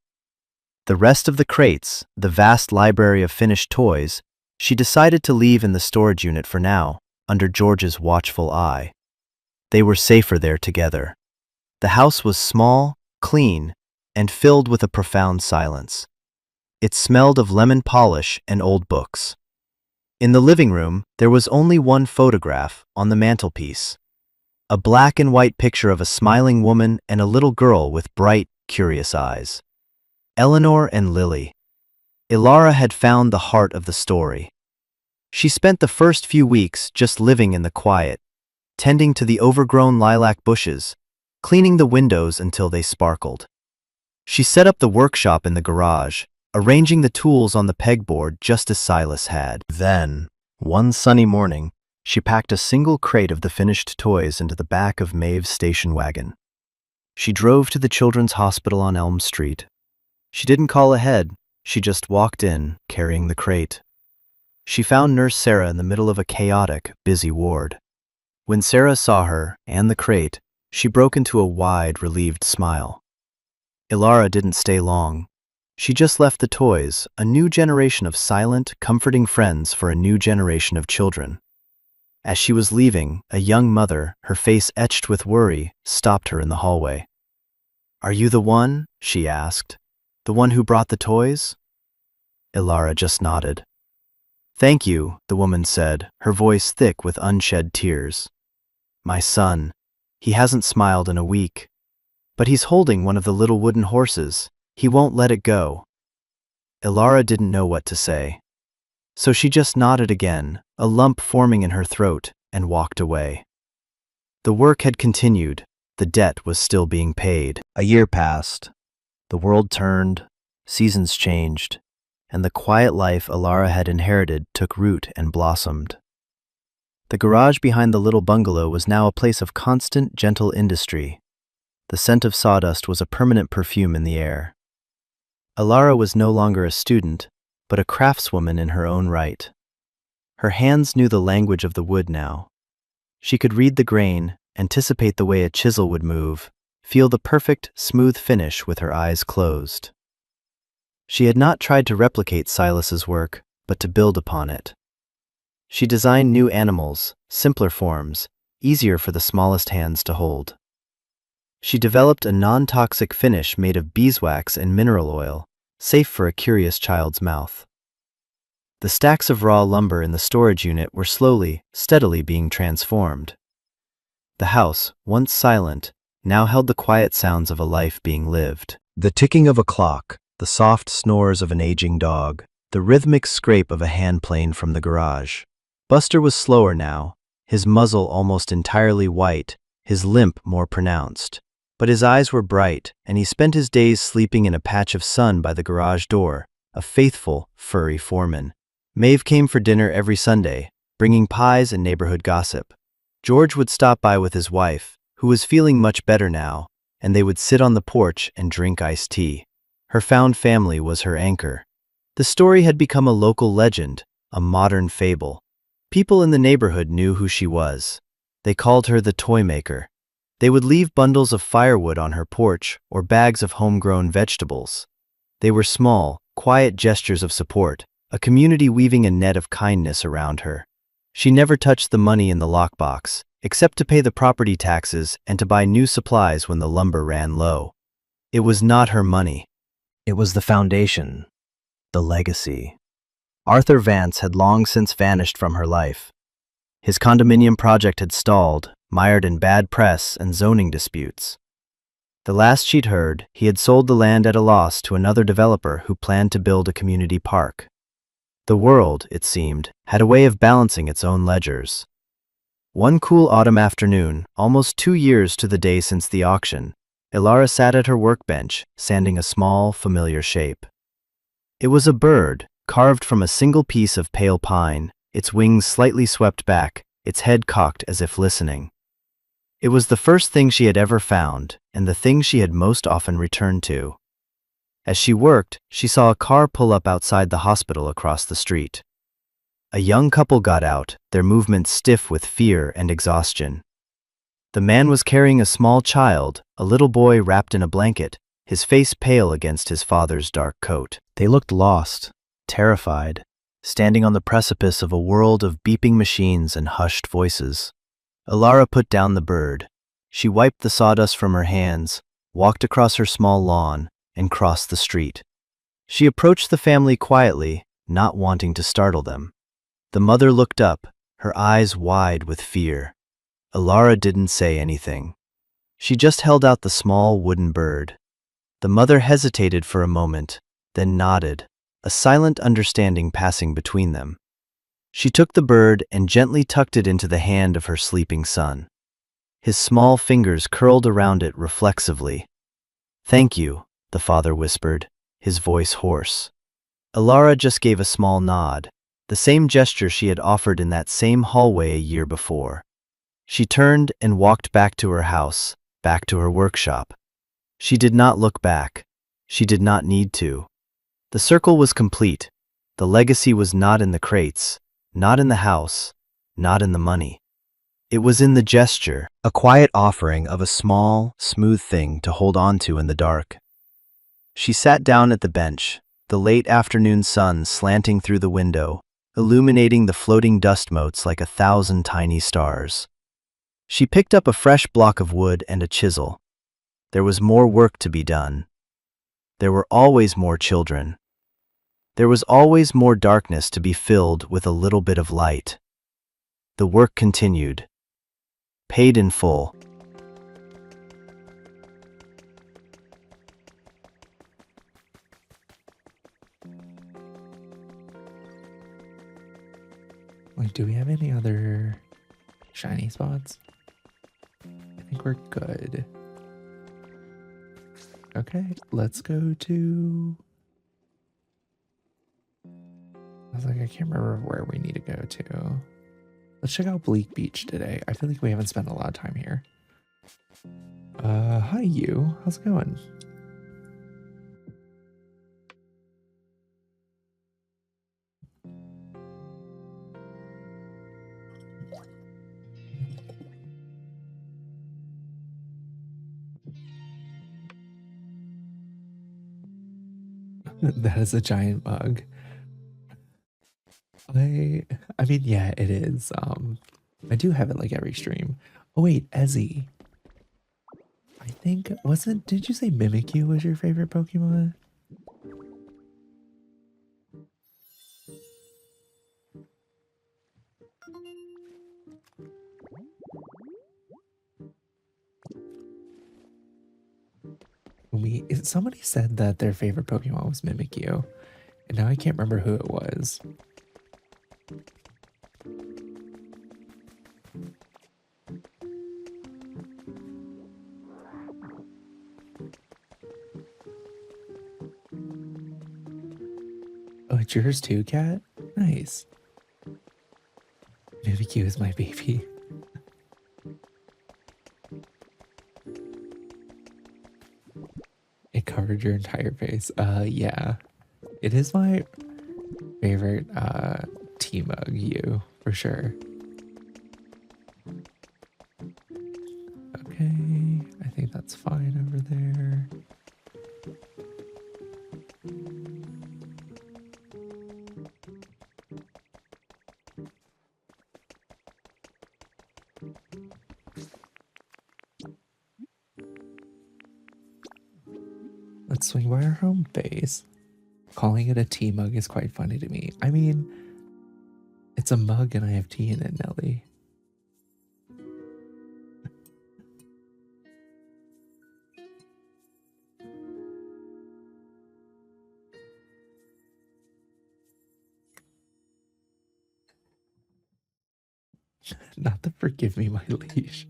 The rest of the crates, the vast library of finished toys, she decided to leave in the storage unit for now, under George's watchful eye. They were safer there together. The house was small, clean, and filled with a profound silence. It smelled of lemon polish and old books. In the living room, there was only one photograph on the mantelpiece. A black and white picture of a smiling woman and a little girl with bright, curious eyes. Eleanor and Lily. Alara had found the heart of the story. She spent the first few weeks just living in the quiet, tending to the overgrown lilac bushes, cleaning the windows until they sparkled. She set up the workshop in the garage, arranging the tools on the pegboard just as Silas had. Then, one sunny morning, she packed a single crate of the finished toys into the back of Maeve's station wagon. She drove to the Children's Hospital on Elm Street. She didn't call ahead, she just walked in, carrying the crate. She found Nurse Sarah in the middle of a chaotic, busy ward. When Sarah saw her and the crate, she broke into a wide, relieved smile. Ilara didn't stay long. She just left the toys, a new generation of silent, comforting friends for a new generation of children. As she was leaving, a young mother, her face etched with worry, stopped her in the hallway. "Are you the one?" she asked. "The one who brought the toys?" Ilara just nodded. "Thank you," the woman said, her voice thick with unshed tears. "My son. He hasn't smiled in a week. But he's holding one of the little wooden horses. He won't let it go." Ilara didn't know what to say. So she just nodded again, a lump forming in her throat, and walked away. The work had continued. The debt was still being paid. A year passed. The world turned, seasons changed, and the quiet life Ilara had inherited took root and blossomed. The garage behind the little bungalow was now a place of constant, gentle industry. The scent of sawdust was a permanent perfume in the air. Ilara was no longer a student, but a craftswoman in her own right. Her hands knew the language of the wood now. She could read the grain, anticipate the way a chisel would move, feel the perfect, smooth finish with her eyes closed. She had not tried to replicate Silas's work, but to build upon it. She designed new animals, simpler forms, easier for the smallest hands to hold. She developed a non-toxic finish made of beeswax and mineral oil, safe for a curious child's mouth. The stacks of raw lumber in the storage unit were slowly, steadily being transformed. The house, once silent, now held the quiet sounds of a life being lived. The ticking of a clock, the soft snores of an aging dog, the rhythmic scrape of a handplane from the garage. Buster was slower now, his muzzle almost entirely white, his limp more pronounced. But his eyes were bright, and he spent his days sleeping in a patch of sun by the garage door, a faithful, furry foreman. Maeve came for dinner every Sunday, bringing pies and neighborhood gossip. George would stop by with his wife, who was feeling much better now, and they would sit on the porch and drink iced tea. Her found family was her anchor. The story had become a local legend, a modern fable. People in the neighborhood knew who she was. They called her the Toy Maker. They would leave bundles of firewood on her porch or bags of homegrown vegetables. They were small, quiet gestures of support, a community weaving a net of kindness around her. She never touched the money in the lockbox, except to pay the property taxes and to buy new supplies when the lumber ran low. It was not her money. It was the foundation, the legacy. Arthur Vance had long since vanished from her life. His condominium project had stalled, mired in bad press and zoning disputes. The last she'd heard, he had sold the land at a loss to another developer who planned to build a community park. The world, it seemed, had a way of balancing its own ledgers. One cool autumn afternoon, almost 2 years to the day since the auction, Ilara sat at her workbench, sanding a small, familiar shape. It was a bird, carved from a single piece of pale pine, its wings slightly swept back, its head cocked as if listening. It was the first thing she had ever found, and the thing she had most often returned to. As she worked, she saw a car pull up outside the hospital across the street. A young couple got out, their movements stiff with fear and exhaustion. The man was carrying a small child, a little boy wrapped in a blanket, his face pale against his father's dark coat. They looked lost, terrified, standing on the precipice of a world of beeping machines and hushed voices. Ilara put down the bird. She wiped the sawdust from her hands, walked across her small lawn, and crossed the street. She approached the family quietly, not wanting to startle them. The mother looked up, her eyes wide with fear. Ilara didn't say anything. She just held out the small wooden bird. The mother hesitated for a moment, then nodded, a silent understanding passing between them. She took the bird and gently tucked it into the hand of her sleeping son. His small fingers curled around it reflexively. "Thank you," the father whispered, his voice hoarse. Ilara just gave a small nod, the same gesture she had offered in that same hallway a year before. She turned and walked back to her house, back to her workshop. She did not look back. She did not need to. The circle was complete. The legacy was not in the crates, not in the house, not in the money. It was in the gesture, a quiet offering of a small, smooth thing to hold on to in the dark. She sat down at the bench, the late afternoon sun slanting through the window, illuminating the floating dust motes like 1,000 tiny stars. She picked up a fresh block of wood and a chisel. There was more work to be done. There were always more children. There was always more darkness to be filled with a little bit of light. The work continued. Paid in full. Like, do we have any other shiny spots? I think we're good. Okay, let's go to... I was like, I can't remember where we need to go to. Let's check out Bleak Beach today. I feel like we haven't spent a lot of time here. Hi you. How's it going? That is a giant mug. I mean, yeah, it is. I do have it like every stream. Oh wait, Ezzy. I think wasn't did you say Mimikyu was your favorite Pokemon? Somebody said that their favorite Pokemon was Mimikyu, and now I can't remember who it was. Oh, it's yours too, Cat? Nice. Mimikyu is my baby. It covered your entire face. Yeah. It is my favorite T-Mug you, for sure. Okay, I think that's fine over there. Let's swing by our home base. Calling it a tea mug is quite funny to me. I mean, it's a mug and I have tea in it, Nelly. Not the forgive me my leash.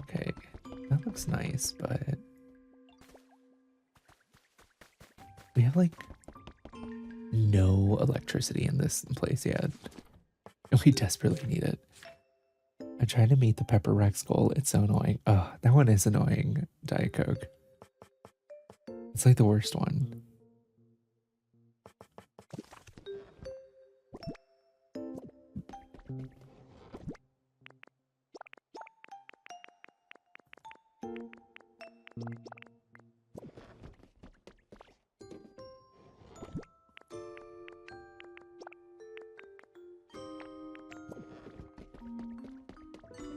Okay, that looks nice, but we have like no electricity in this place yet. And we desperately need it. I tried to meet the Pepper Rex goal. It's so annoying. Oh, that one is annoying, Diet Coke. It's like the worst one.